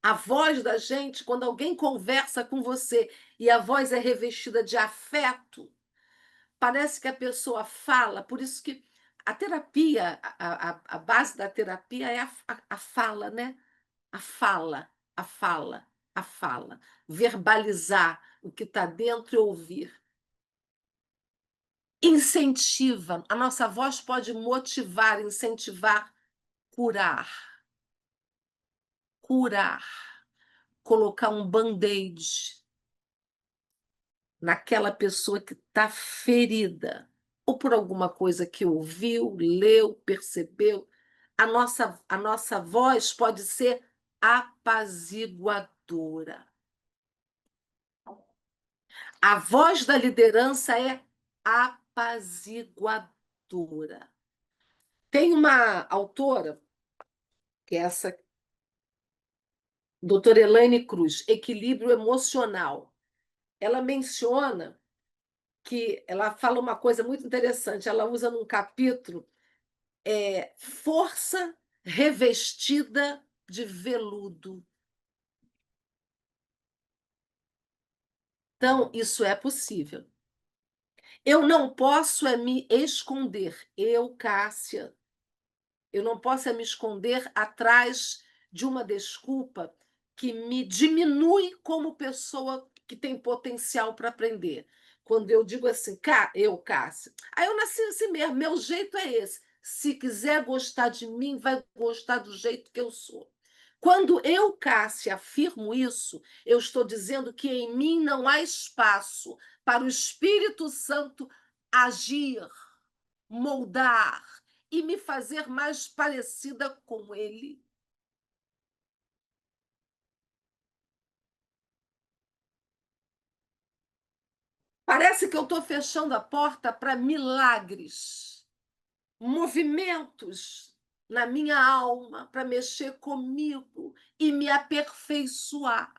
A voz da gente, quando alguém conversa com você e a voz é revestida de afeto, parece que a pessoa fala, por isso que a terapia, a base da terapia é a fala, né? A fala, a fala, a fala. Verbalizar o que está dentro e ouvir. Incentiva. A nossa voz pode motivar, incentivar, curar. Curar. Colocar um band-aid naquela pessoa que está ferida, ou por alguma coisa que ouviu, leu, percebeu. A nossa voz pode ser apaziguadora. A voz da liderança é apaziguadora. Tem uma autora, que é essa, doutora Elaine Cruz, Equilíbrio Emocional. Ela menciona que ela fala uma coisa muito interessante. Ela usa num capítulo força revestida de veludo. Então, isso é possível. Eu não posso me esconder, eu, Cássia, eu não posso me esconder atrás de uma desculpa que me diminui como pessoa que tem potencial para aprender. Quando eu digo assim, eu, Cássia, eu nasci assim mesmo, meu jeito é esse. Se quiser gostar de mim, vai gostar do jeito que eu sou. Quando eu, Cássia, afirmo isso, eu estou dizendo que em mim não há espaço para o Espírito Santo agir, moldar e me fazer mais parecida com ele. Parece que eu estou fechando a porta para milagres, movimentos na minha alma para mexer comigo e me aperfeiçoar,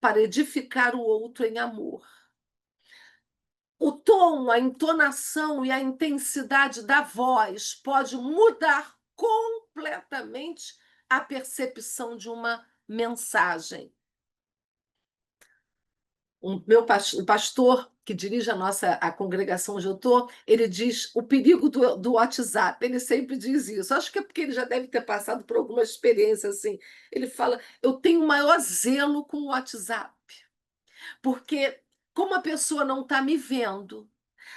para edificar o outro em amor. O tom, a entonação e a intensidade da voz pode mudar completamente a percepção de uma mensagem. O pastor que dirige a congregação onde eu estou, ele diz o perigo do WhatsApp. Ele sempre diz isso. Acho que é porque ele já deve ter passado por alguma experiência assim. Ele fala: eu tenho o maior zelo com o WhatsApp, porque como a pessoa não está me vendo,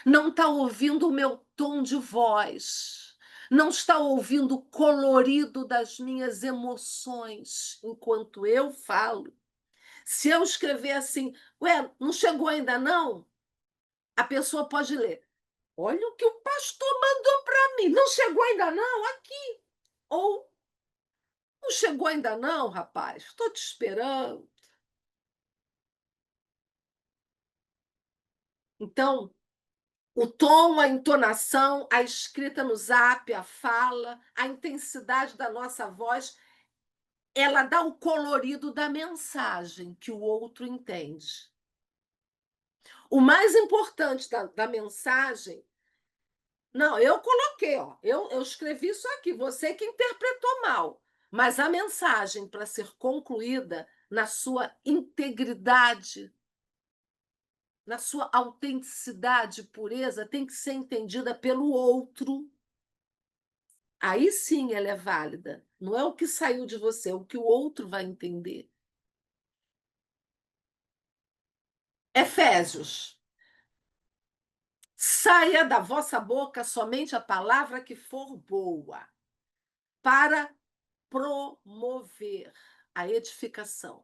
não está ouvindo o meu tom de voz, não está ouvindo o colorido das minhas emoções enquanto eu falo. Se eu escrever assim, não chegou ainda não? A pessoa pode ler. Olha o que o pastor mandou para mim. Não chegou ainda não? Aqui. Ou, não chegou ainda não, rapaz? Estou te esperando. Então, o tom, a entonação, a escrita no zap, a fala, a intensidade da nossa voz, ela dá o colorido da mensagem que o outro entende. O mais importante da mensagem... Não, eu coloquei, eu escrevi isso aqui, você que interpretou mal. Mas a mensagem, para ser concluída na sua integridade, na sua autenticidade, pureza, tem que ser entendida pelo outro. Aí sim ela é válida. Não é o que saiu de você, é o que o outro vai entender. Efésios. Saia da vossa boca somente a palavra que for boa, para promover a edificação,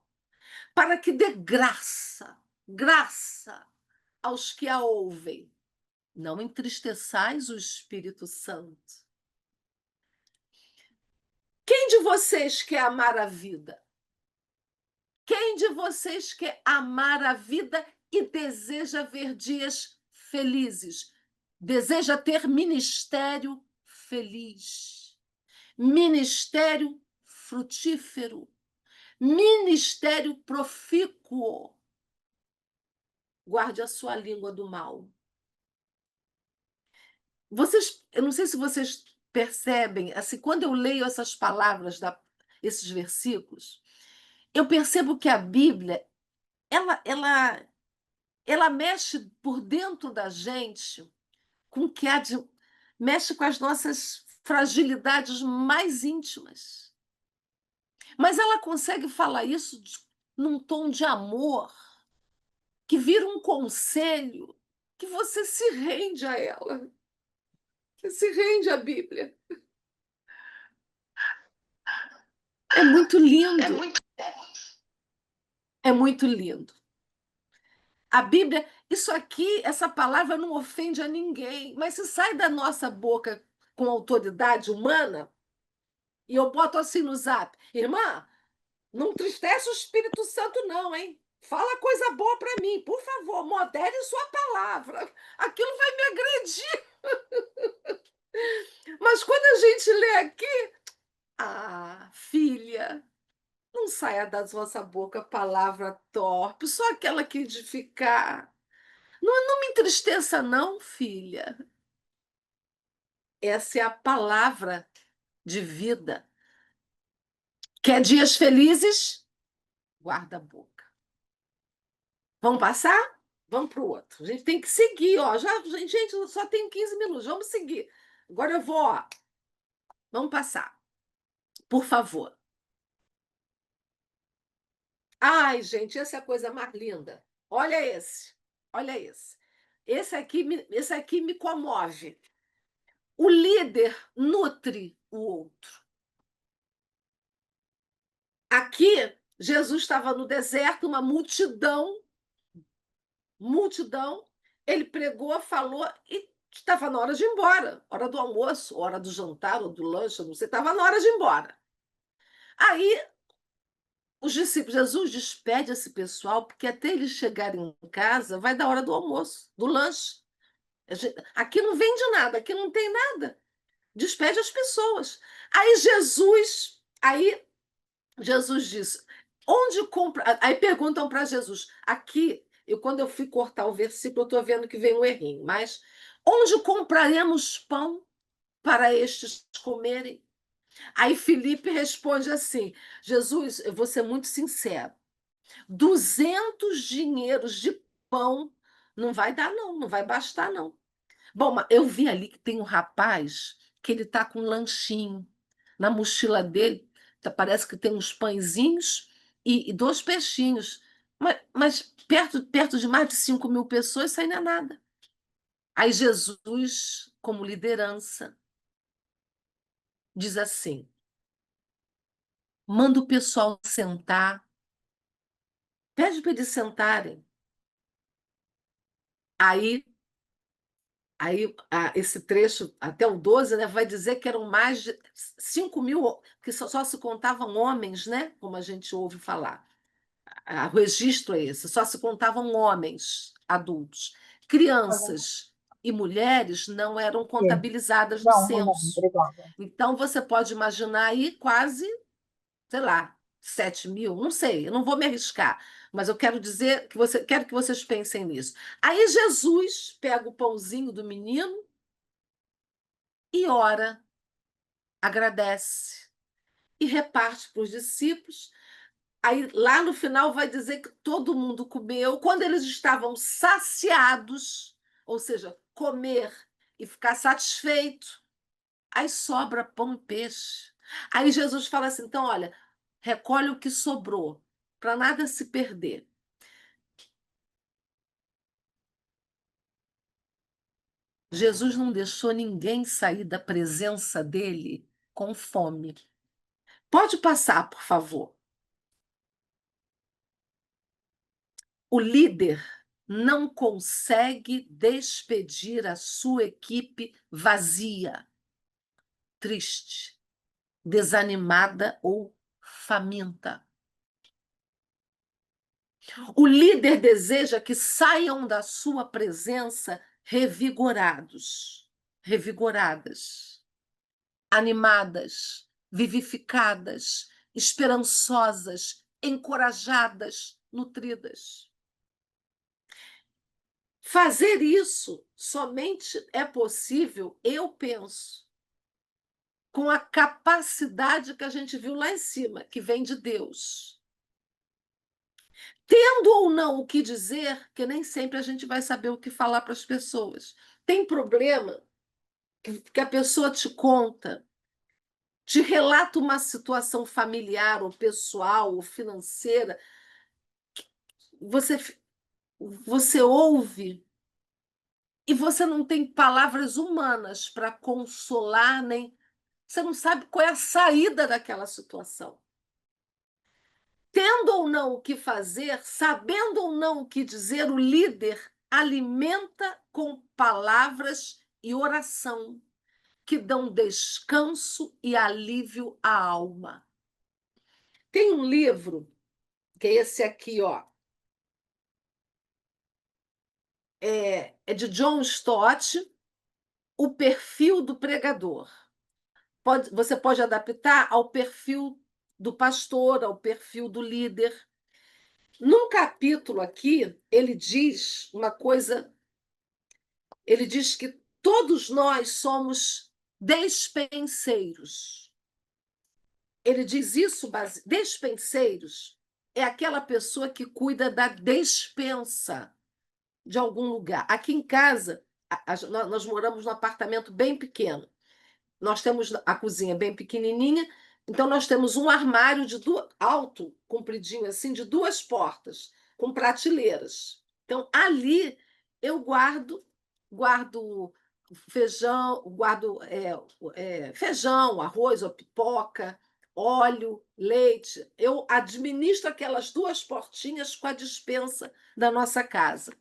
para que dê graça aos que a ouvem. Não entristeçais o Espírito Santo. Quem de vocês quer amar a vida? Quem de vocês quer amar a vida e deseja ver dias felizes. Deseja ter ministério feliz, ministério frutífero, ministério profícuo. Guarde a sua língua do mal. Eu não sei se vocês percebem, assim, quando eu leio essas palavras, esses versículos, eu percebo que a Bíblia, ela mexe por dentro da gente com o que há de, mexe com as nossas fragilidades mais íntimas. Mas ela consegue falar isso num tom de amor, que vira um conselho, que você se rende a ela. Você se rende à Bíblia. É muito lindo. É muito lindo. A Bíblia, isso aqui, essa palavra não ofende a ninguém, mas se sai da nossa boca com autoridade humana, e eu boto assim no zap, irmã, não entristece o Espírito Santo, não, hein? Fala coisa boa para mim, por favor, modere sua palavra. Aquilo vai me agredir. Mas quando a gente lê aqui, filha, não saia da vossa boca palavra torpe, só aquela que edificar. Não me entristeça, não, filha. Essa é a palavra de vida. Quer dias felizes? Guarda a boca. Vamos passar? Vamos para o outro. A gente tem que seguir, ó. Gente, só tem 15 minutos. Vamos seguir. Agora eu vou, ó. Vamos passar. Por favor. Ai, gente, essa é a coisa mais linda. Olha esse. Olha esse. Esse aqui me comove. O líder nutre o outro. Aqui, Jesus estava no deserto, uma multidão, ele pregou, falou e estava na hora de ir embora, hora do almoço, hora do jantar ou do lanche, não sei, estava na hora de ir embora. Aí, os discípulos, Jesus despede esse pessoal, porque até eles chegarem em casa, vai dar hora do almoço, do lanche. Aqui não vende nada, aqui não tem nada. Despede as pessoas. Aí Jesus disse, onde compra? Aí perguntam para Jesus, aqui, quando eu fui cortar o versículo, eu estou vendo que vem um errinho, mas onde compraremos pão para estes comerem? Aí Filipe responde assim, Jesus, eu vou ser muito sincero, 200 dinheiros de pão não vai dar não, não vai bastar não. Bom, mas eu vi ali que tem um rapaz que ele está com um lanchinho na mochila dele, parece que tem uns pãezinhos e 2 peixinhos. Mas perto de mais de 5.000 pessoas, isso aí não é nada. Aí Jesus, como liderança, diz assim: manda o pessoal sentar, pede para eles sentarem. Aí, esse trecho, até o 12, né, vai dizer que eram mais de 5.000, que só se contavam homens, né, como a gente ouve falar. O registro é esse, só se contavam homens adultos. Crianças e mulheres não eram contabilizadas no Não, não, censo. obrigada. Então, você pode imaginar aí quase, sei lá, 7.000, não sei, eu não vou me arriscar, mas eu quero dizer quero que vocês pensem nisso. Aí Jesus pega o pãozinho do menino e ora, agradece e reparte para os discípulos. Aí lá no final vai dizer que todo mundo comeu. Quando eles estavam saciados, ou seja, comer e ficar satisfeito, aí sobra pão e peixe. Aí Jesus fala assim: então, olha, recolhe o que sobrou, para nada se perder. Jesus não deixou ninguém sair da presença dele com fome. Pode passar, por favor. O líder não consegue despedir a sua equipe vazia, triste, desanimada ou faminta. O líder deseja que saiam da sua presença revigorados, revigoradas, animadas, vivificadas, esperançosas, encorajadas, nutridas. Fazer isso somente é possível, eu penso, com a capacidade que a gente viu lá em cima, que vem de Deus. Tendo ou não o que dizer, que nem sempre a gente vai saber o que falar para as pessoas. Tem problema que a pessoa te conta, te relata uma situação familiar, ou pessoal, ou financeira, você, você ouve e você não tem palavras humanas para consolar, nem você não sabe qual é a saída daquela situação. Tendo ou não o que fazer, sabendo ou não o que dizer, o líder alimenta com palavras e oração que dão descanso e alívio à alma. Tem um livro, que é esse aqui, ó. É de John Stott, O Perfil do Pregador. Você pode adaptar ao perfil do pastor, ao perfil do líder. Num capítulo aqui, ele diz uma coisa, ele diz que todos nós somos despenseiros. Ele diz isso, despenseiros é aquela pessoa que cuida da despensa de algum lugar. Aqui em casa, nós moramos num apartamento bem pequeno. Nós temos a cozinha bem pequenininha, então nós temos um armário alto, compridinho assim, de 2 portas, com prateleiras. Então, ali eu guardo feijão, feijão, arroz ou pipoca, óleo, leite. Eu administro aquelas 2 portinhas com a despensa da nossa casa.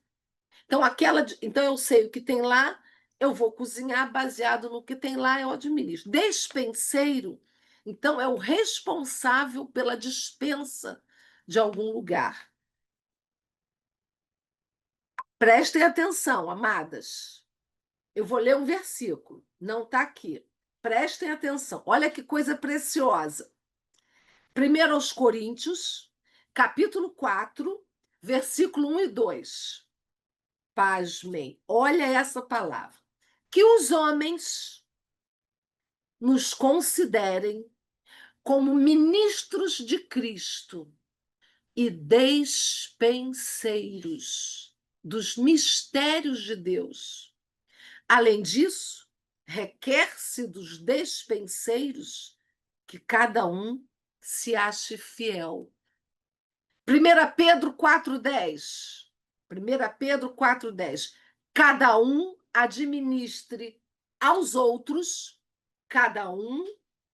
Então eu sei o que tem lá, eu vou cozinhar baseado no que tem lá, eu administro. Despenseiro, então, é o responsável pela despensa de algum lugar. Prestem atenção, amadas. Eu vou ler um versículo, não está aqui. Prestem atenção. Olha que coisa preciosa. 1 aos Coríntios, capítulo 4, versículo 1 e 2. Pasmem, olha essa palavra. Que os homens nos considerem como ministros de Cristo e despenseiros dos mistérios de Deus. Além disso, requer-se dos despenseiros que cada um se ache fiel. 1 Pedro 4,10. 1 Pedro 4,10. Cada um administre aos outros, cada um,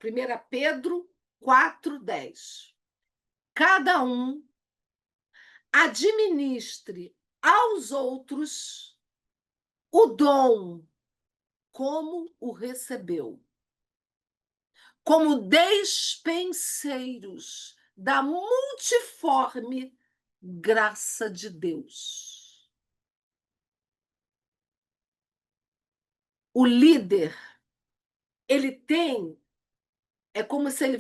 1 Pedro 4,10. Cada um administre aos outros o dom como o recebeu, como despenseiros da multiforme graça de Deus. O líder, é como se ele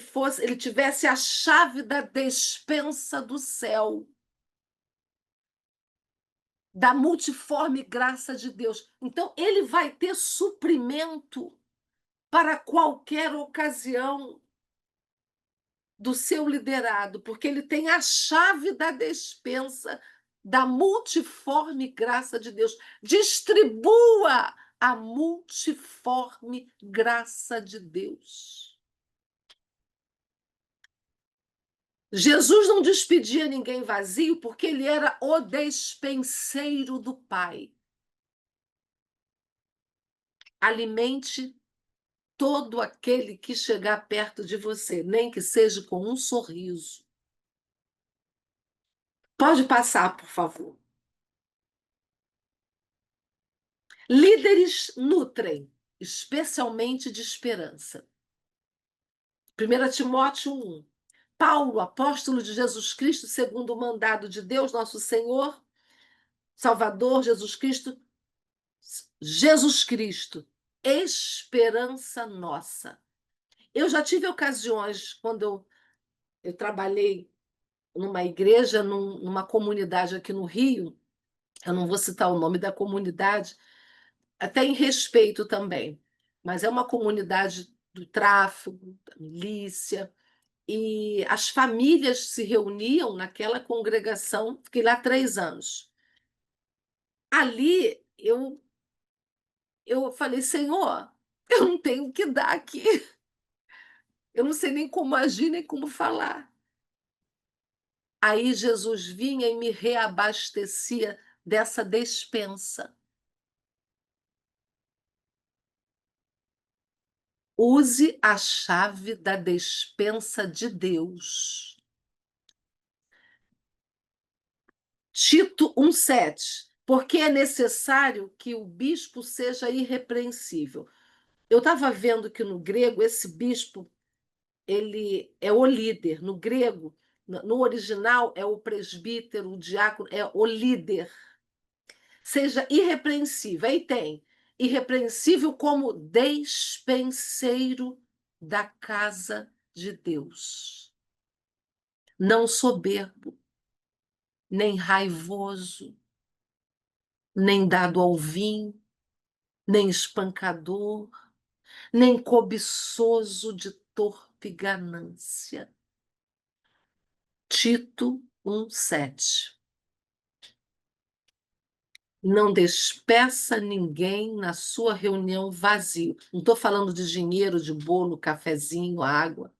tivesse a chave da despensa do céu, da multiforme graça de Deus. Então, ele vai ter suprimento para qualquer ocasião do seu liderado, porque ele tem a chave da despensa da multiforme graça de Deus. Distribua a multiforme graça de Deus. Jesus não despedia ninguém vazio porque ele era o despenseiro do Pai. Alimente todo aquele que chegar perto de você, nem que seja com um sorriso. Pode passar, por favor. Líderes nutrem, especialmente de esperança. 1 Timóteo 1. Paulo, apóstolo de Jesus Cristo, segundo o mandado de Deus, nosso Senhor, Salvador, Jesus Cristo, esperança nossa. Eu já tive ocasiões, quando eu trabalhei numa igreja, numa comunidade aqui no Rio, eu não vou citar o nome da comunidade, até em respeito também, mas é uma comunidade do tráfico, da milícia, e as famílias se reuniam naquela congregação, fiquei lá 3 anos. Ali eu falei, Senhor, eu não tenho o que dar aqui, eu não sei nem como agir, nem como falar. Aí Jesus vinha e me reabastecia dessa despensa. Use a chave da despensa de Deus. Tito 1,7. Porque é necessário que o bispo seja irrepreensível. Eu estava vendo que no grego esse bispo ele é o líder. No grego, no original, é o presbítero, o diácono, é o líder. Seja irrepreensível. Aí tem irrepreensível como despenseiro da casa de Deus. Não soberbo, nem raivoso, nem dado ao vinho, nem espancador, nem cobiçoso de torpe ganância. Tito 1,7. Não despeça ninguém na sua reunião vazio. Não estou falando de dinheiro, de bolo, cafezinho, água.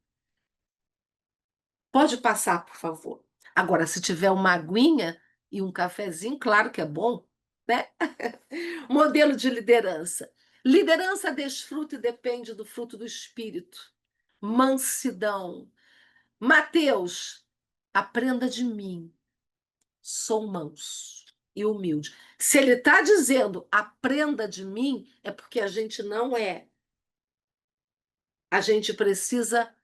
Pode passar, por favor. Agora, se tiver uma aguinha e um cafezinho, claro que é bom, né? Modelo de liderança. Liderança desfruta e depende do fruto do Espírito. Mansidão. Mateus, aprenda de mim. Sou manso e humilde. Se ele está dizendo aprenda de mim, é porque a gente não é. A gente precisa.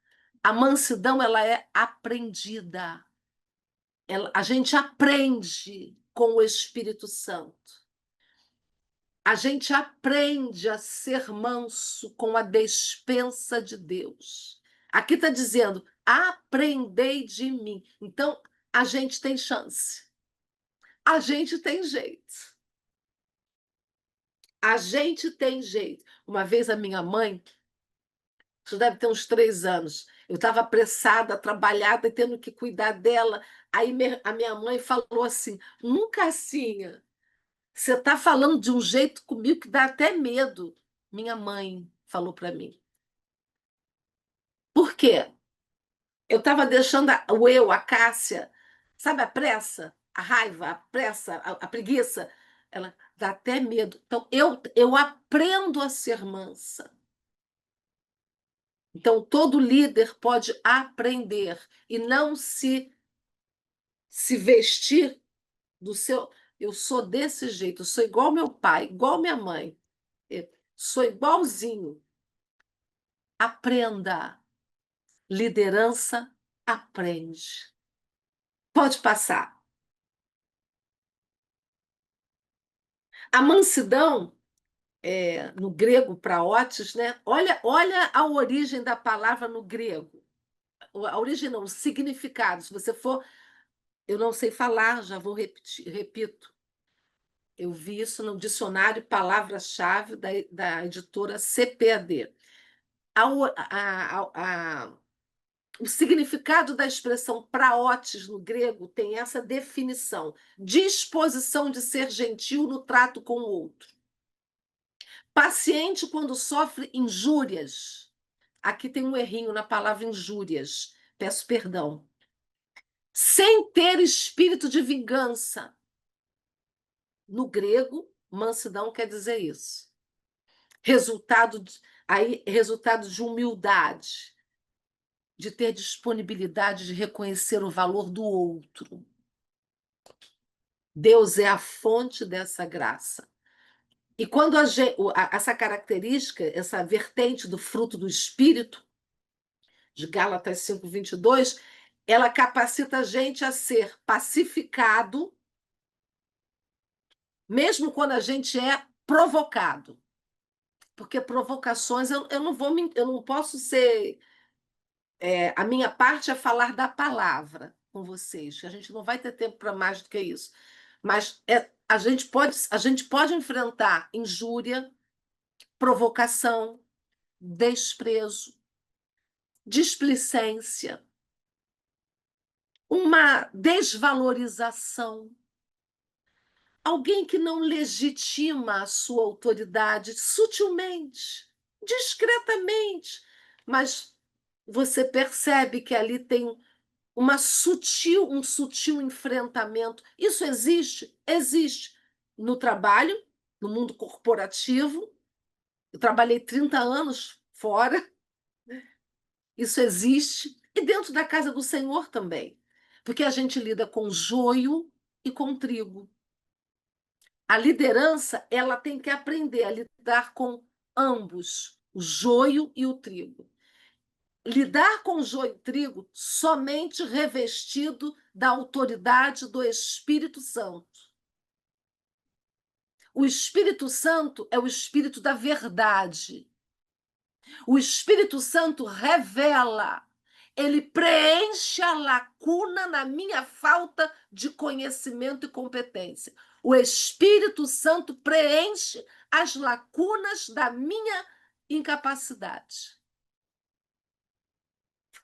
A mansidão, ela é aprendida. A gente aprende com o Espírito Santo. A gente aprende a ser manso com a despensa de Deus. Aqui está dizendo, aprendei de mim. Então, a gente tem chance. A gente tem jeito. A gente tem jeito. Uma vez a minha mãe, isso deve ter uns 3 anos, eu estava apressada, trabalhada, tendo que cuidar dela. Aí a minha mãe falou assim, nunca assim, você está falando de um jeito comigo que dá até medo. Minha mãe falou para mim. Por quê? Eu estava deixando a Cássia, sabe a pressa, a raiva, a pressa, a preguiça? Ela dá até medo. Então, eu aprendo a ser mansa. Então, todo líder pode aprender e não se vestir do seu... Eu sou desse jeito, eu sou igual meu pai, igual minha mãe. Eu sou igualzinho. Aprenda. Liderança aprende. Pode passar. A mansidão, no grego, praotes, né? Olha a origem da palavra no grego. A origem não, o significado. Se você for... Eu não sei falar, já vou repetir, repito. Eu vi isso no dicionário palavra-chave da editora CPAD. O significado da expressão praotes no grego tem essa definição: disposição de ser gentil no trato com o outro. Paciente quando sofre injúrias. Aqui tem um errinho na palavra injúrias. Peço perdão. Sem ter espírito de vingança. No grego, mansidão quer dizer isso. Resultado de humildade, de ter disponibilidade de reconhecer o valor do outro. Deus é a fonte dessa graça. E quando essa característica, essa vertente do fruto do Espírito, de Gálatas 5:22, ela capacita a gente a ser pacificado, mesmo quando a gente é provocado. Porque provocações, eu não posso ser. A minha parte é falar da palavra com vocês, que a gente não vai ter tempo para mais do que isso. Mas a gente pode enfrentar injúria, provocação, desprezo, displicência, uma desvalorização, alguém que não legitima a sua autoridade sutilmente, discretamente, mas você percebe que ali tem um sutil enfrentamento. Isso existe? Existe. No trabalho, no mundo corporativo. Eu trabalhei 30 anos fora. Isso existe. E dentro da casa do Senhor também. Porque a gente lida com joio e com trigo. A liderança, ela tem que aprender a lidar com ambos, o joio e o trigo. Lidar com joio e trigo somente revestido da autoridade do Espírito Santo. O Espírito Santo é o Espírito da verdade. O Espírito Santo revela, ele preenche a lacuna na minha falta de conhecimento e competência. O Espírito Santo preenche as lacunas da minha incapacidade.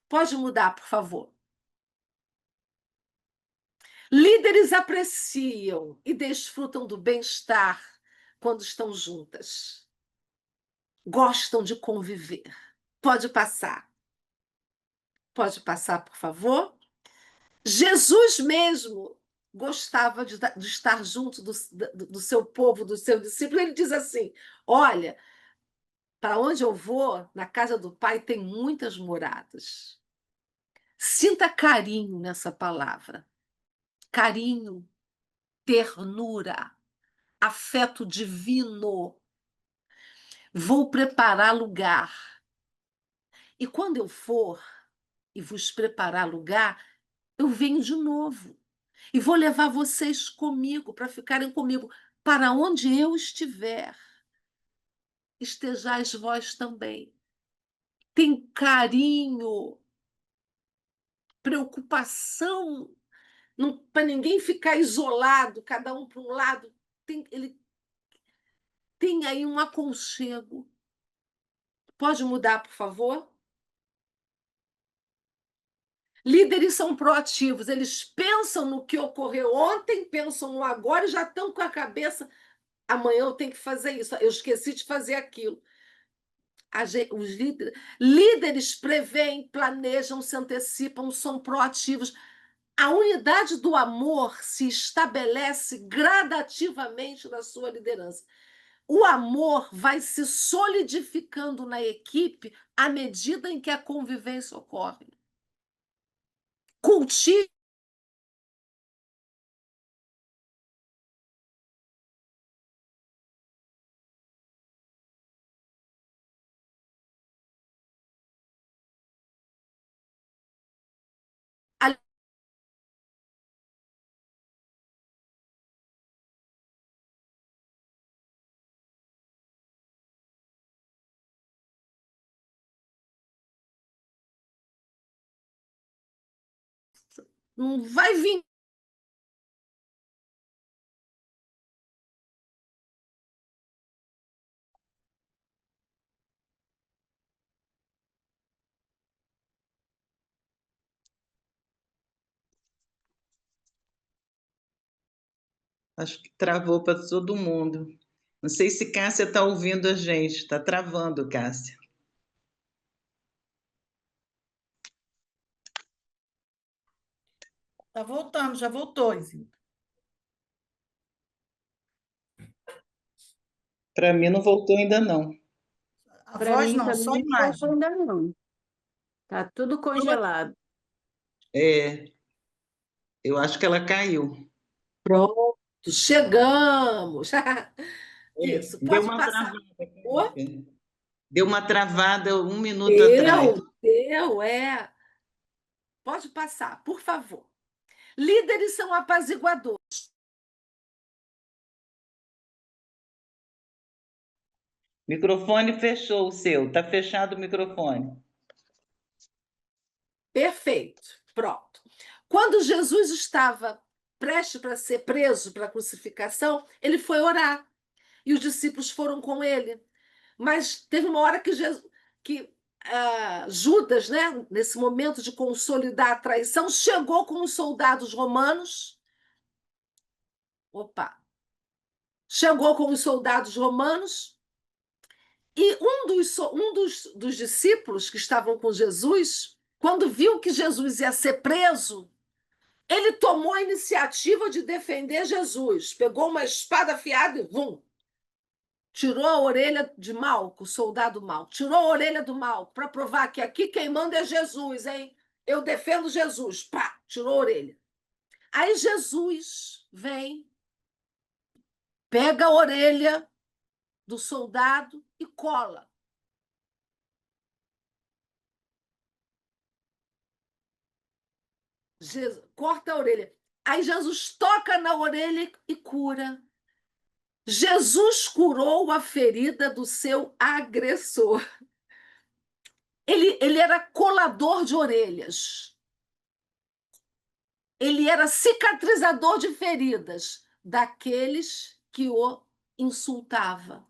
Pode mudar, por favor. Líderes apreciam e desfrutam do bem-estar quando estão juntas. Gostam de conviver. Pode passar. Pode passar, por favor. Jesus mesmo gostava de estar junto do seu povo, do seu discípulo. Ele diz assim: olha, para onde eu vou, na casa do Pai, tem muitas moradas. Sinta carinho nessa palavra. Carinho, ternura, afeto divino. Vou preparar lugar. E quando eu for e vos preparar lugar, eu venho de novo. E vou levar vocês comigo, para ficarem comigo. Para onde eu estiver, estejais vós também. Tem carinho, preocupação, para ninguém ficar isolado, cada um para um lado. Ele tem aí um aconchego. Pode mudar, por favor? Líderes são proativos, eles pensam no que ocorreu ontem, pensam no agora e já estão com a cabeça. Amanhã eu tenho que fazer isso, eu esqueci de fazer aquilo. Os líderes preveem, planejam, se antecipam, são proativos. A unidade do amor se estabelece gradativamente na sua liderança. O amor vai se solidificando na equipe à medida em que a convivência ocorre. Cultive. Não vai vir. Acho que travou para todo mundo. Não sei se Cássia está ouvindo a gente. Está travando, Cássia. Tá voltando, já voltou, Isilda. Para mim não voltou ainda não. A Para voz mim não, também só a não imagem. voltou ainda não. Tá tudo congelado. Eu acho que ela caiu. Pronto, chegamos. Isso, Deu pode uma passar. travada. Deu uma travada 1 minuto atrás. Deu, é. Pode passar, por favor. Líderes são apaziguadores. Microfone fechou o seu. Está fechado o microfone. Perfeito. Pronto. Quando Jesus estava prestes para ser preso para a crucificação, ele foi orar. E os discípulos foram com ele. Mas teve uma hora que, Judas, né, nesse momento de consolidar a traição, chegou com os soldados romanos. Chegou com os soldados romanos e um dos discípulos que estavam com Jesus, quando viu que Jesus ia ser preso, ele tomou a iniciativa de defender Jesus. Pegou uma espada afiada e tirou a orelha de Malco, o soldado Malco. Tirou a orelha do Malco para provar que aqui quem manda é Jesus, hein? Eu defendo Jesus. Pá, tirou a orelha. Aí Jesus vem, pega a orelha do soldado e cola. Corta a orelha. Aí Jesus toca na orelha e cura. Jesus curou a ferida do seu agressor. Ele era colador de orelhas. Ele era cicatrizador de feridas daqueles que o insultavam.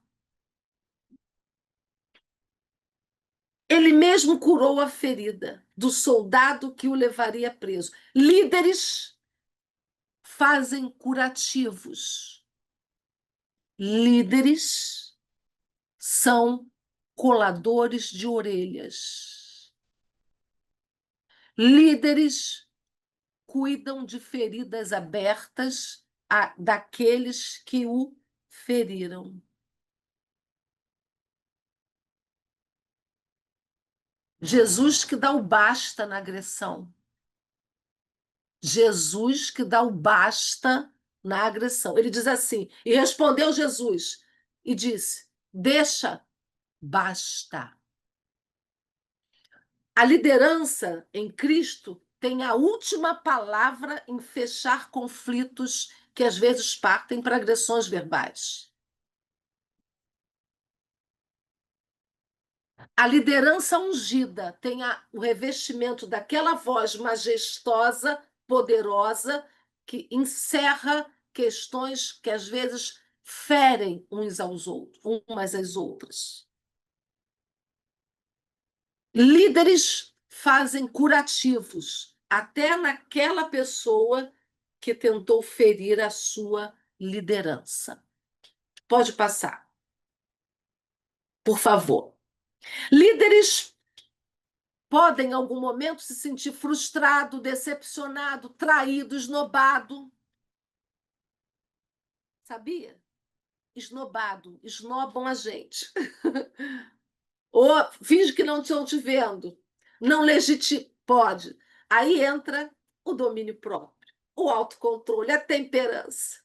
Ele mesmo curou a ferida do soldado que o levaria preso. Líderes fazem curativos. Líderes são coladores de orelhas. Líderes cuidam de feridas abertas daqueles que o feriram. Jesus que dá o basta na agressão. Jesus que dá o basta na agressão. Ele diz assim, e respondeu Jesus, e disse, deixa, basta. A liderança em Cristo tem a última palavra em fechar conflitos que às vezes partem para agressões verbais. A liderança ungida tem o revestimento daquela voz majestosa, poderosa, que encerra questões que às vezes ferem umas às outras. Líderes fazem curativos até naquela pessoa que tentou ferir a sua liderança. Pode passar. Por favor. Líderes podem, em algum momento, se sentir frustrado, decepcionado, traído, esnobado. Sabia? Esnobado. Esnobam a gente. Ou finge que não estão te vendo. Não legitima. Pode. Aí entra o domínio próprio, o autocontrole, a temperança.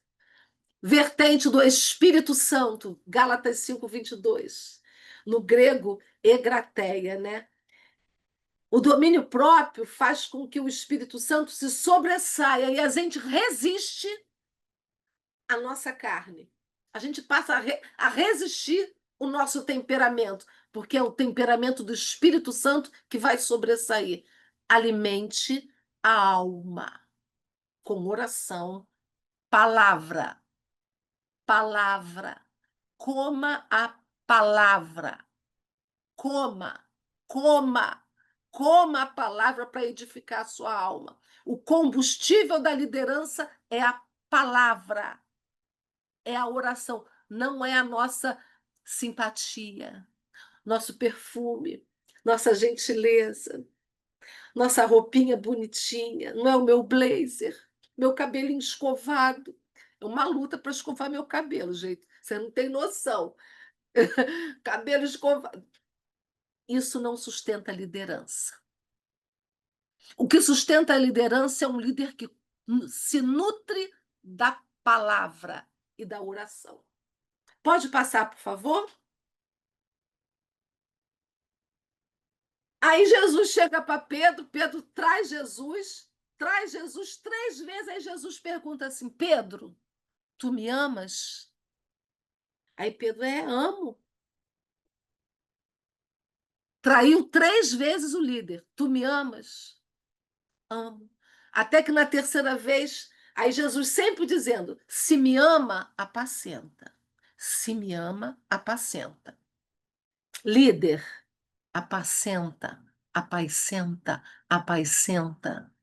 Vertente do Espírito Santo, Gálatas 5:22. No grego, egrateia, né? O domínio próprio faz com que o Espírito Santo se sobressaia e a gente resiste à nossa carne. A gente passa a resistir o nosso temperamento, porque é o temperamento do Espírito Santo que vai sobressair. Alimente a alma com oração, palavra. Palavra. Coma a palavra. Coma a palavra para edificar a sua alma. O combustível da liderança é a palavra, é a oração, não é a nossa simpatia, nosso perfume, nossa gentileza, nossa roupinha bonitinha, não é o meu blazer, meu cabelinho escovado. É uma luta para escovar meu cabelo, gente. Você não tem noção. Cabelo escovado. Isso não sustenta a liderança. O que sustenta a liderança é um líder que se nutre da palavra e da oração. Pode passar, por favor? Aí Jesus chega para Pedro, Pedro traz Jesus 3 vezes, aí Jesus pergunta assim, Pedro, tu me amas? Aí Pedro, amo. Traiu 3 vezes o líder. Tu me amas? Amo. Até que na terceira vez, aí Jesus sempre dizendo, se me ama, apacenta. Se me ama, apacenta. Líder, apacenta, apacenta, apacenta,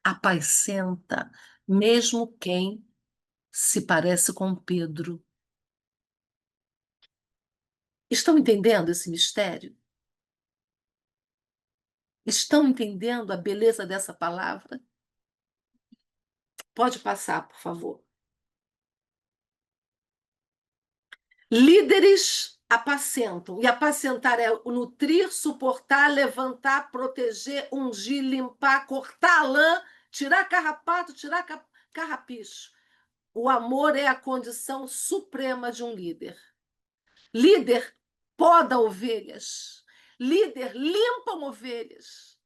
apacenta, mesmo quem se parece com Pedro. Estão entendendo esse mistério? Estão entendendo a beleza dessa palavra? Pode passar, por favor. Líderes apacentam. E apacentar é o nutrir, suportar, levantar, proteger, ungir, limpar, cortar a lã, tirar carrapato, tirar carrapicho. O amor é a condição suprema de um líder. Líder poda ovelhas. Líder limpa ovelhas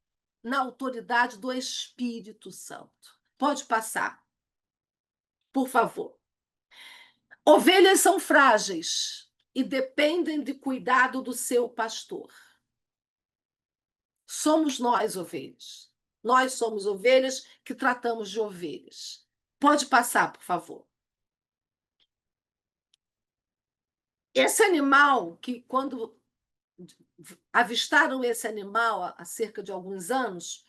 na autoridade do Espírito Santo. Pode passar, por favor. Ovelhas são frágeis e dependem de cuidado do seu pastor. Somos nós ovelhas. Nós somos ovelhas que tratamos de ovelhas. Pode passar, por favor. Esse animal, que quando avistaram esse animal há cerca de alguns anos,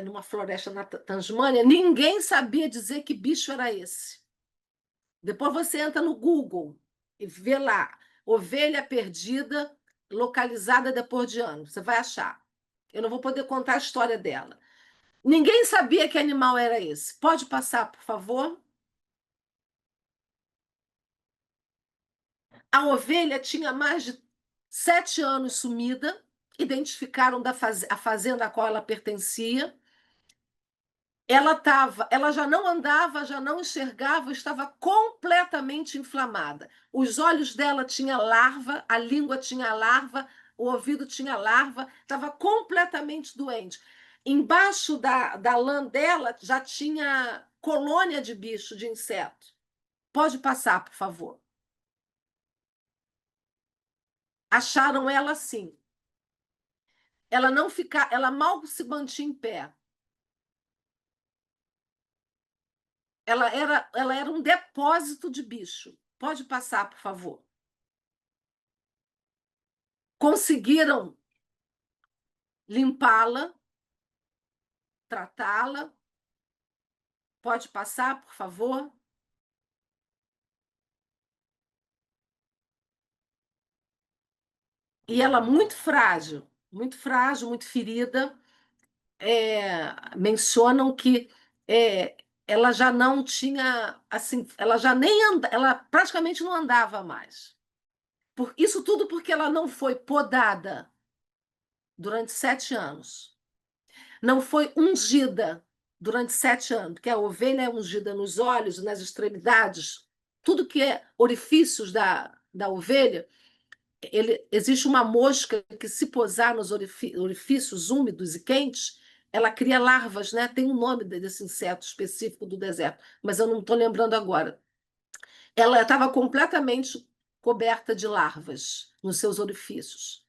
numa floresta na Tasmânia, ninguém sabia dizer que bicho era esse. Depois você entra no Google e vê lá, ovelha perdida, localizada depois de anos. Você vai achar. Eu não vou poder contar a história dela. Ninguém sabia que animal era esse. Pode passar, por favor? A ovelha tinha mais de 7 anos sumida, identificaram a fazenda a qual ela pertencia. Ela já não andava, já não enxergava, estava completamente inflamada. Os olhos dela tinham larva, a língua tinha larva, o ouvido tinha larva, estava completamente doente. Embaixo da lã dela já tinha colônia de bicho, de inseto. Pode passar, por favor. Acharam ela assim. Ela mal se mantinha em pé. Ela era um depósito de bicho. Pode passar, por favor. Conseguiram limpá-la, tratá-la. Pode passar, por favor. E ela muito frágil, muito ferida. Mencionam que ela já não tinha, assim, ela já nem ela praticamente não andava mais. Isso tudo porque ela não foi podada durante 7 anos. Não foi ungida durante 7 anos, porque a ovelha é ungida nos olhos, nas extremidades, tudo que é orifícios da ovelha. Existe uma mosca que, se posar nos orifícios úmidos e quentes, ela cria larvas, né? Tem um nome desse inseto específico do deserto, mas eu não estou lembrando agora. Ela estava completamente coberta de larvas nos seus orifícios,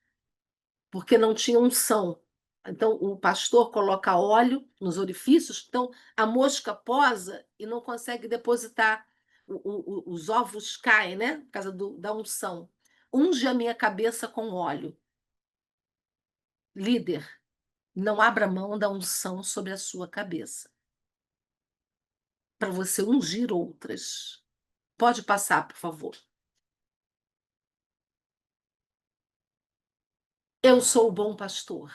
porque não tinha unção. Então, o pastor coloca óleo nos orifícios, então a mosca posa e não consegue depositar. Os ovos caem, né? Por causa da unção. Unge a minha cabeça com óleo. Líder, não abra mão da unção sobre a sua cabeça, para você ungir outras. Pode passar, por favor. Eu sou o bom pastor.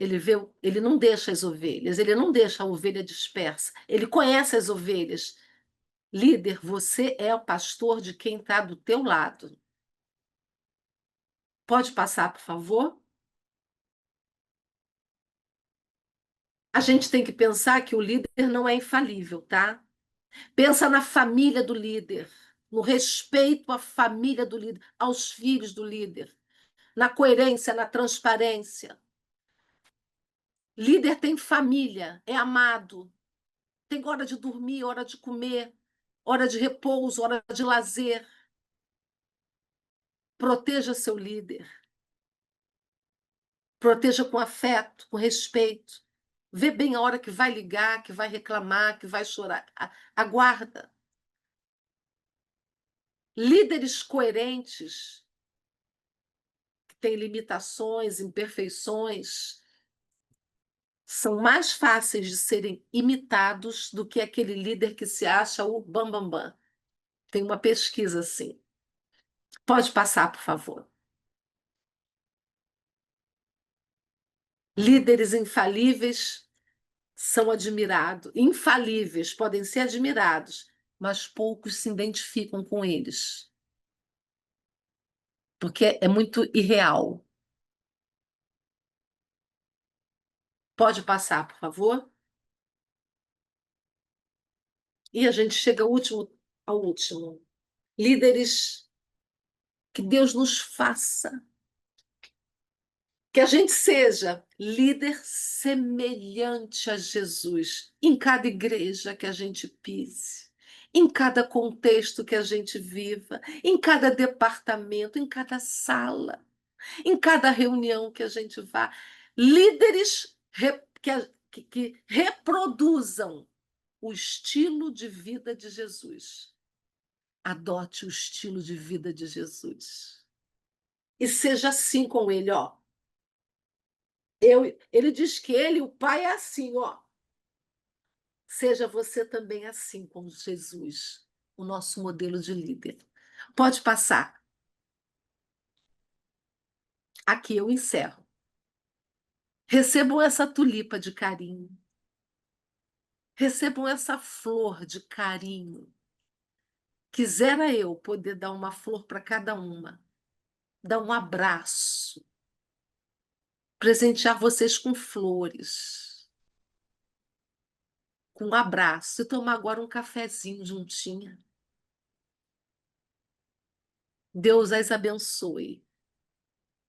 Ele não deixa as ovelhas, ele não deixa a ovelha dispersa, ele conhece as ovelhas. Líder, você é o pastor de quem está do teu lado. Pode passar, por favor? A gente tem que pensar que o líder não é infalível, tá? Pensa na família do líder, no respeito à família do líder, aos filhos do líder. na coerência, na transparência. Líder tem família, é amado, tem hora de dormir, hora de comer, hora de repouso, hora de lazer. Proteja seu líder. Proteja com afeto, com respeito. Vê bem a hora que vai ligar, que vai reclamar, que vai chorar. Aguarda. Líderes coerentes, que têm limitações, imperfeições, são mais fáceis de serem imitados do que aquele líder que se acha o bambambam. Bam, bam. Tem uma pesquisa assim. Pode passar, por favor. Líderes infalíveis são admirados. Infalíveis podem ser admirados, mas poucos se identificam com eles. Porque é muito irreal. Pode passar, por favor? E a gente chega ao último. Líderes, que Deus nos faça. Que a gente seja líder semelhante a Jesus em cada igreja que a gente pise, em cada contexto que a gente viva, em cada departamento, em cada sala, em cada reunião que a gente vá. Líderes que reproduzam o estilo de vida de Jesus. Adote o estilo de vida de Jesus. E seja assim com ele, ó. Ele diz que ele, o Pai, é assim, ó. Seja você também assim com Jesus, o nosso modelo de líder. Pode passar. Aqui eu encerro. Recebam essa tulipa de carinho. Recebam essa flor de carinho. Quisera eu poder dar uma flor para cada uma, dar um abraço, presentear vocês com flores, com um abraço, e tomar agora um cafezinho juntinha. Deus as abençoe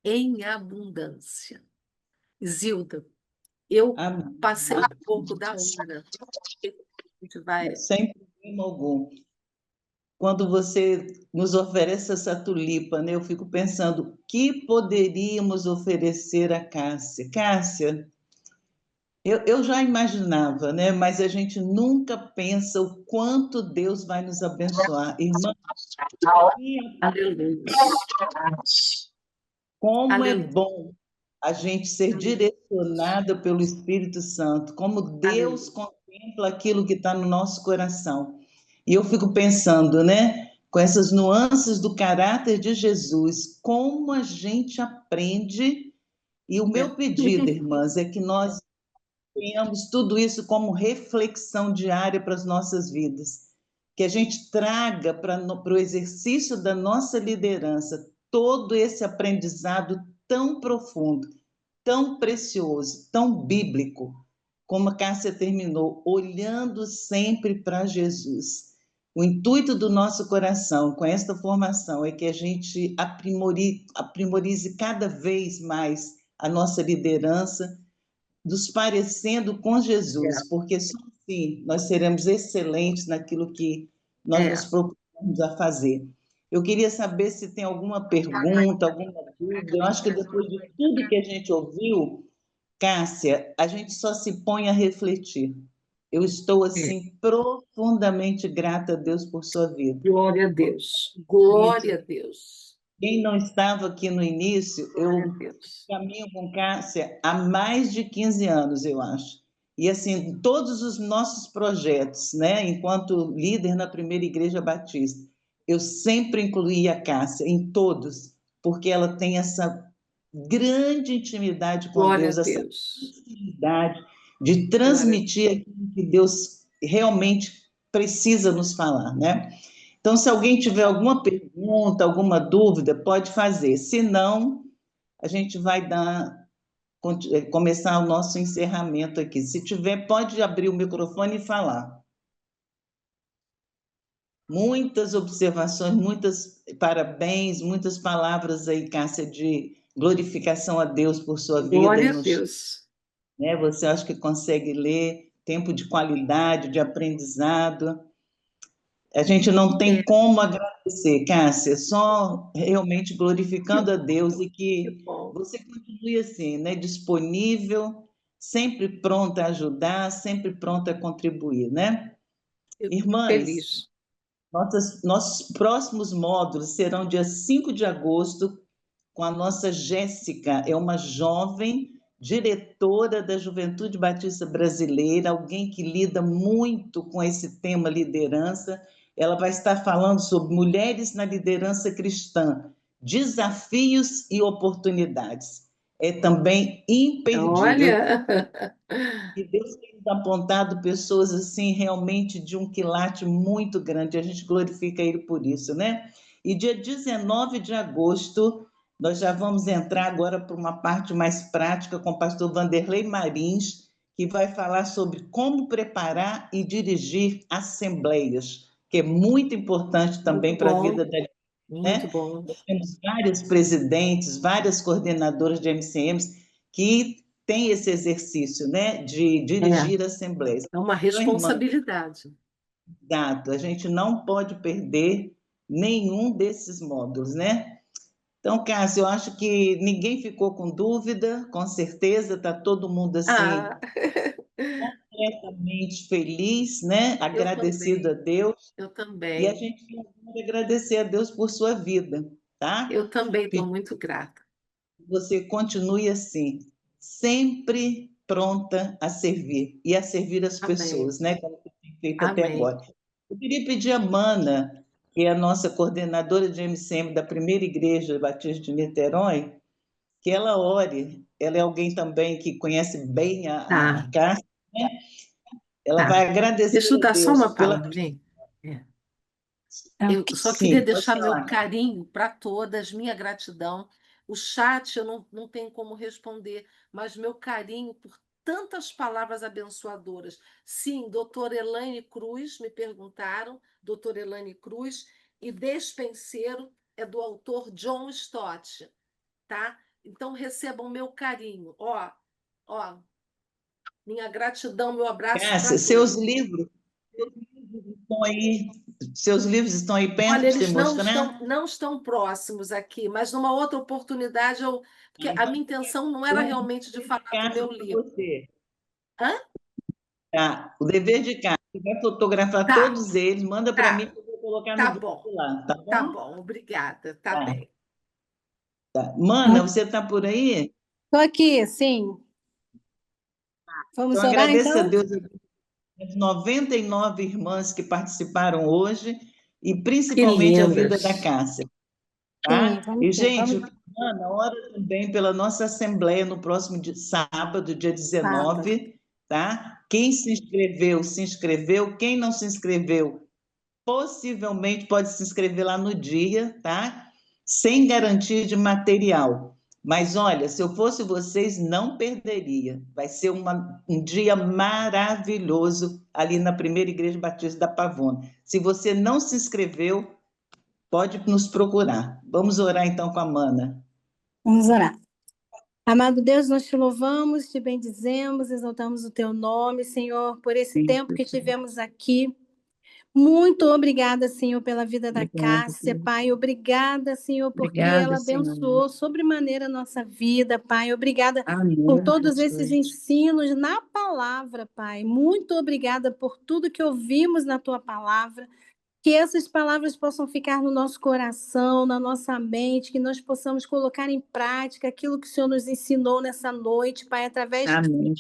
em abundância. Zilda, eu Amém. passei um pouco da hora. A gente vai... Sem problema algum. Quando você nos oferece essa tulipa, né, eu fico pensando, o que poderíamos oferecer a Cássia? Cássia, eu já imaginava, né, mas a gente nunca pensa o quanto Deus vai nos abençoar. Irmã, Aleluia. como é Aleluia. bom a gente ser direcionada pelo Espírito Santo, como Deus contempla aquilo que está no nosso coração. E eu fico pensando, né, com essas nuances do caráter de Jesus, como a gente aprende. E o meu pedido, irmãs, é que nós tenhamos tudo isso como reflexão diária para as nossas vidas, que a gente traga para o exercício da nossa liderança todo esse aprendizado tão profundo, tão precioso, tão bíblico, como a Cássia terminou, olhando sempre para Jesus. O intuito do nosso coração com esta formação é que a gente aprimorize cada vez mais a nossa liderança, nos parecendo com Jesus, porque só assim nós seremos excelentes naquilo que nós nos propomos a fazer. Eu queria saber se tem alguma pergunta, alguma dúvida. Eu acho que depois de tudo que a gente ouviu, Cássia, a gente só se põe a refletir. Eu estou, assim, profundamente grata a Deus por sua vida. Glória a Deus. Glória a Deus. Quem não estava aqui no início, eu caminho com Cássia há mais de 15 anos, eu acho. E, assim, todos os nossos projetos, né, enquanto líder na Primeira Igreja Batista, eu sempre incluía a Cássia em todos, porque ela tem essa grande intimidade com Glória Deus, a essa Deus. possibilidade de transmitir aquilo que Deus realmente precisa nos falar, né? Então, se alguém tiver alguma pergunta, alguma dúvida, pode fazer. Se não, a gente vai começar o nosso encerramento aqui. Se tiver, pode abrir o microfone e falar. Muitas observações, muitas parabéns, muitas palavras aí, Cássia, de glorificação a Deus por sua vida Glória e a nos, Deus. né? Você acha que consegue ler, tempo de qualidade, de aprendizado. A gente não tem como agradecer, Cássia, só realmente glorificando a Deus e Que que bom. você continue assim, né? Disponível, sempre pronta a ajudar, sempre pronta a contribuir, né? Fico Irmãs, feliz. nossos próximos módulos serão dia 5 de agosto, com a nossa Jéssica, é uma jovem diretora da Juventude Batista Brasileira, alguém que lida muito com esse tema liderança. Ela vai estar falando sobre mulheres na liderança cristã, desafios e oportunidades. É também imperdível. Olha, E Deus tem nos apontado pessoas assim, realmente de um quilate muito grande. A gente glorifica Ele por isso, né? E dia 19 de agosto, nós já vamos entrar agora para uma parte mais prática com o pastor Vanderlei Marins, que vai falar sobre como preparar e dirigir assembleias, que é muito importante também muito para a bom, vida da, muito né? bom. Nós temos vários presidentes, várias coordenadoras de MCMs que têm esse exercício, né, de dirigir assembleias. É uma Então, irmã, responsabilidade. exato, a gente não pode perder nenhum desses módulos, né? Então, Cássia, eu acho que ninguém ficou com dúvida, com certeza está todo mundo assim Ah, completamente feliz, né? eu Agradecido a também, Deus, eu e a também. gente vai agradecer a Deus por sua vida, tá? Eu também estou muito grata. Você continue assim, sempre pronta a servir e a servir as Amém, pessoas, né? Como você tem feito até amém. agora. Eu queria pedir a Mana, que é a nossa coordenadora de MCM da Primeira Igreja Batista de Niterói, que ela ore. Ela é alguém também que conhece bem Tá, a Cássia, né? Ela tá. vai agradecer Deixa eu a dar só Deus uma pela. palavrinha. É. É. Eu só queria Sim, pode deixar meu falar. carinho para todas, minha gratidão. O chat eu não tenho como responder, mas meu carinho por tantas palavras abençoadoras. Sim, doutora Elaine Cruz, me perguntaram, doutora Elaine Cruz, e Despenseiro é do autor John Stott, tá? Então recebam meu carinho. Ó, minha gratidão, meu abraço para Cássia, seus todos. livros estão aí, seus livros estão aí perto Olha, para você eles mostrar? não estão próximos aqui, mas numa outra oportunidade porque a Então, minha intenção não eu era vou realmente de falar do Cássia meu para livro. você. Hã? Tá? O dever de casa. Você vai fotografar Tá, todos eles, manda para mim tá, que eu vou colocar no tá grupo bom, lá, tá tá bom? bom, obrigada, tá Tá, bem. tá. Mana, você está por aí? Estou aqui, sim. Então Vamos orar, agradeça a então? Deus as 99 irmãs que participaram hoje e Que principalmente a vida da lindas. Cássia, Sim, tá? vamos E, sim. gente, Vamos Ana, ora também pela nossa assembleia no próximo sábado, dia sábado. 19, tá? Quem se inscreveu. Quem não se inscreveu, possivelmente pode se inscrever lá no dia, tá? Sem garantia de material. Mas olha, se eu fosse vocês, não perderia. Vai ser um dia maravilhoso ali na Primeira Igreja Batista da Pavona. Se você não se inscreveu, pode nos procurar. Vamos orar então com a Mana. Vamos orar. Amado Deus, nós te louvamos, te bendizemos, exaltamos o teu nome, Senhor, por esse tempo que tivemos aqui. Muito obrigada, Senhor, pela vida da Cássia, Pai. Obrigada, Senhor, porque ela abençoou sobremaneira a nossa vida, Pai. Obrigada por todos esses ensinos na palavra, Pai. Muito obrigada por tudo que ouvimos na tua palavra. Que essas palavras possam ficar no nosso coração, na nossa mente, que nós possamos colocar em prática aquilo que o Senhor nos ensinou nessa noite, Pai, através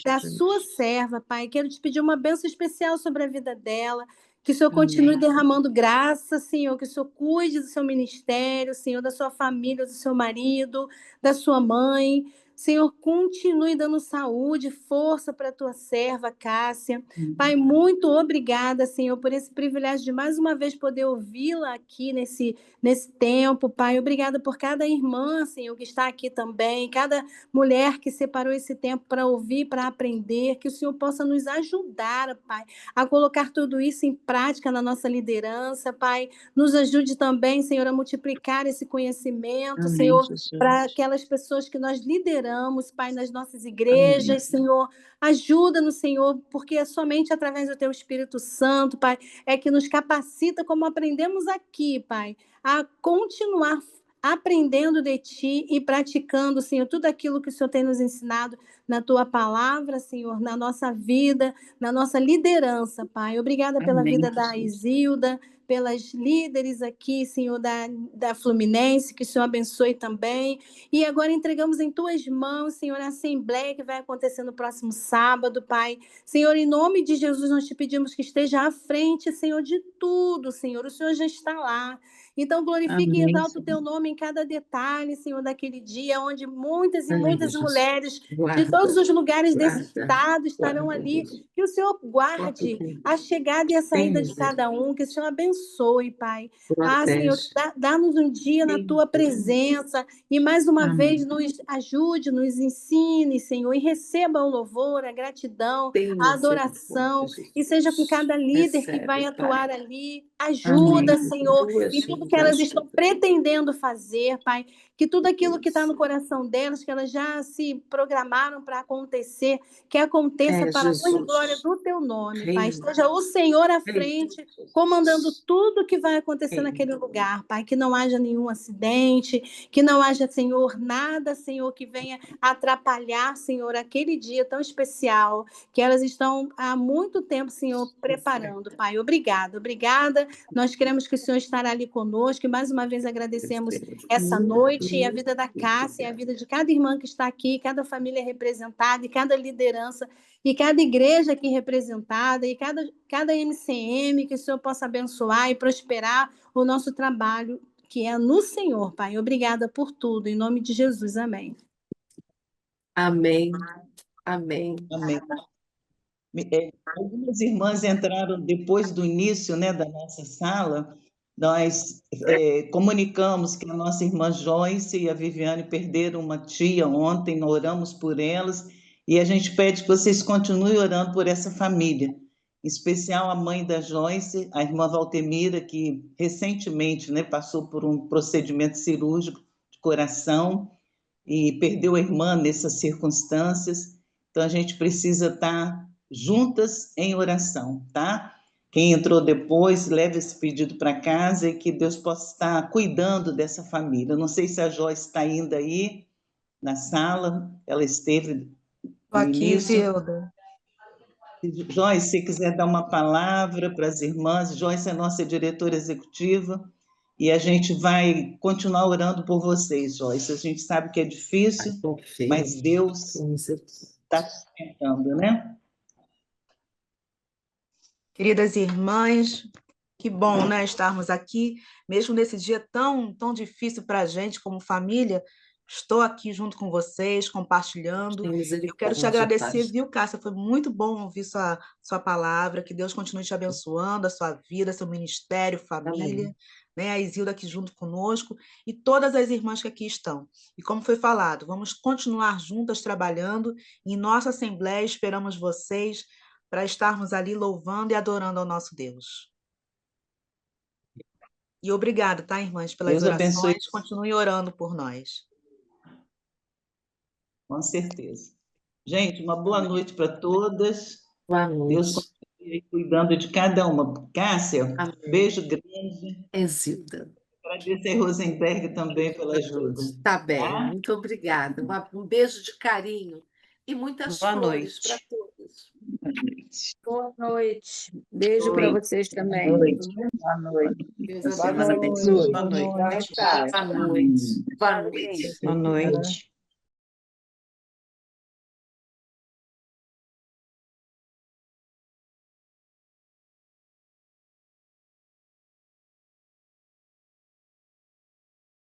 da sua serva, Pai. Quero te pedir uma bênção especial sobre a vida dela, que o Senhor continue derramando graça, Senhor, que o Senhor cuide do seu ministério, Senhor, da sua família, do seu marido, da sua mãe. Senhor, continue dando saúde, força para a tua serva, Cássia. Pai, muito obrigada, Senhor, por esse privilégio de mais uma vez poder ouvi-la aqui nesse tempo, Pai. Obrigada por cada irmã, Senhor, que está aqui também, cada mulher que separou esse tempo para ouvir, para aprender, que o Senhor possa nos ajudar, Pai, a colocar tudo isso em prática na nossa liderança, Pai. Nos ajude também, Senhor, a multiplicar esse conhecimento, Amém, Senhor, Jesus. para aquelas pessoas que nós lideramos, Pai, nas nossas igrejas, Senhor. Ajuda-nos, Senhor, porque é somente através do Teu Espírito Santo, Pai, é que nos capacita, como aprendemos aqui, Pai, a continuar aprendendo de Ti e praticando, Senhor, tudo aquilo que o Senhor tem nos ensinado na Tua palavra, Senhor, na nossa vida, na nossa liderança, Pai. Obrigada pela Amém, vida da Jesus. Isilda, pelas líderes aqui, Senhor, da Fluminense, que o Senhor abençoe também. E agora entregamos em Tuas mãos, Senhor, a assembleia que vai acontecer no próximo sábado, Pai. Senhor, em nome de Jesus, nós te pedimos que esteja à frente, Senhor, de tudo, Senhor. O Senhor já está lá. Então, glorifique e Amém, exalta o Teu Senhor. nome em cada detalhe, Senhor, daquele dia, onde muitas e Amém, muitas Jesus. mulheres de Guarda, todos os lugares desse guarda, estado estarão guarda, ali. Deus. Que o Senhor guarde Protege. a chegada e a Tem saída de cada misericórdia. um, que o Senhor abençoe, Pai. Senhor, Protege. dá-nos um dia na Tem Tua misericórdia. presença e mais uma Amém. vez nos ajude, nos ensine, Senhor, e receba o louvor, a gratidão, Tem a misericórdia, adoração, e seja com Jesus. cada líder que vai Recebe, atuar Pai. ali. Amém. Ajuda, Senhor, Tuas em tudo mãos que elas estão ajuda. pretendendo fazer, Pai. Que tudo aquilo que está no Isso. coração delas, que elas já se programaram para acontecer, que aconteça para a honra e glória Jesus. do Teu nome, Pai. Reina. Esteja o Senhor à Reina, frente, comandando Jesus. tudo que vai acontecer Reina. naquele lugar, Pai. Que não haja nenhum acidente, que não haja, Senhor, nada, Senhor, que venha atrapalhar, Senhor, aquele dia tão especial que elas estão há muito tempo, Senhor, preparando, Pai. Obrigada, obrigada. Nós queremos que o Senhor estará ali conosco e mais uma vez agradecemos essa noite e a vida da Cássia, e a vida de cada irmã que está aqui, cada família representada e cada liderança e cada igreja aqui representada e cada MCM, que o Senhor possa abençoar e prosperar o nosso trabalho, que é no Senhor, Pai. Obrigada por tudo, em nome de Jesus, amém. Amém. Amém. Amém. Algumas irmãs entraram depois do início, né, da nossa sala. Nós comunicamos que a nossa irmã Joyce e a Viviane perderam uma tia ontem, nós oramos por elas, e a gente pede que vocês continuem orando por essa família, em especial a mãe da Joyce, a irmã Valtemira, que recentemente, né, passou por um procedimento cirúrgico de coração e perdeu a irmã nessas circunstâncias. Então, a gente precisa estar juntas em oração, tá? Quem entrou depois, leve esse pedido para casa e que Deus possa estar cuidando dessa família. Não sei se a Joyce está ainda aí na sala, ela esteve no Aqui, início. Zilda. Joyce, se quiser dar uma palavra para as irmãs, Joyce é nossa diretora executiva e a gente vai continuar orando por vocês, Joyce. A gente sabe que é difícil, mas Deus está sustentando, né? Queridas irmãs, que bom, né, estarmos aqui, mesmo nesse dia tão difícil para a gente como família. Estou aqui junto com vocês, compartilhando. Eu quero te agradecer, viu, Cássia? Foi muito bom ouvir sua palavra. Que Deus continue te abençoando, a sua vida, seu ministério, família. Né? A Isilda aqui junto conosco e todas as irmãs que aqui estão. E como foi falado, vamos continuar juntas trabalhando. Em nossa Assembleia, esperamos vocês para estarmos ali louvando e adorando ao nosso Deus. E obrigado, tá, irmãs, pelas Deus orações. abençoe. Continue orando por nós. Com certeza. Gente, uma boa noite para todas. Boa noite. Deus continue cuidando de cada uma. Cássia, Amém. beijo grande. Zilda. Agradecer a Rosenberg também pela ajuda. Tá bem, muito obrigada. Um beijo de carinho e muitas Boa flores noite. para todos. Boa noite. Beijo para vocês também. Boa noite. Boa noite. Deus Boa abençoe. noite. Boa noite. Boa noite. Boa noite. Boa noite.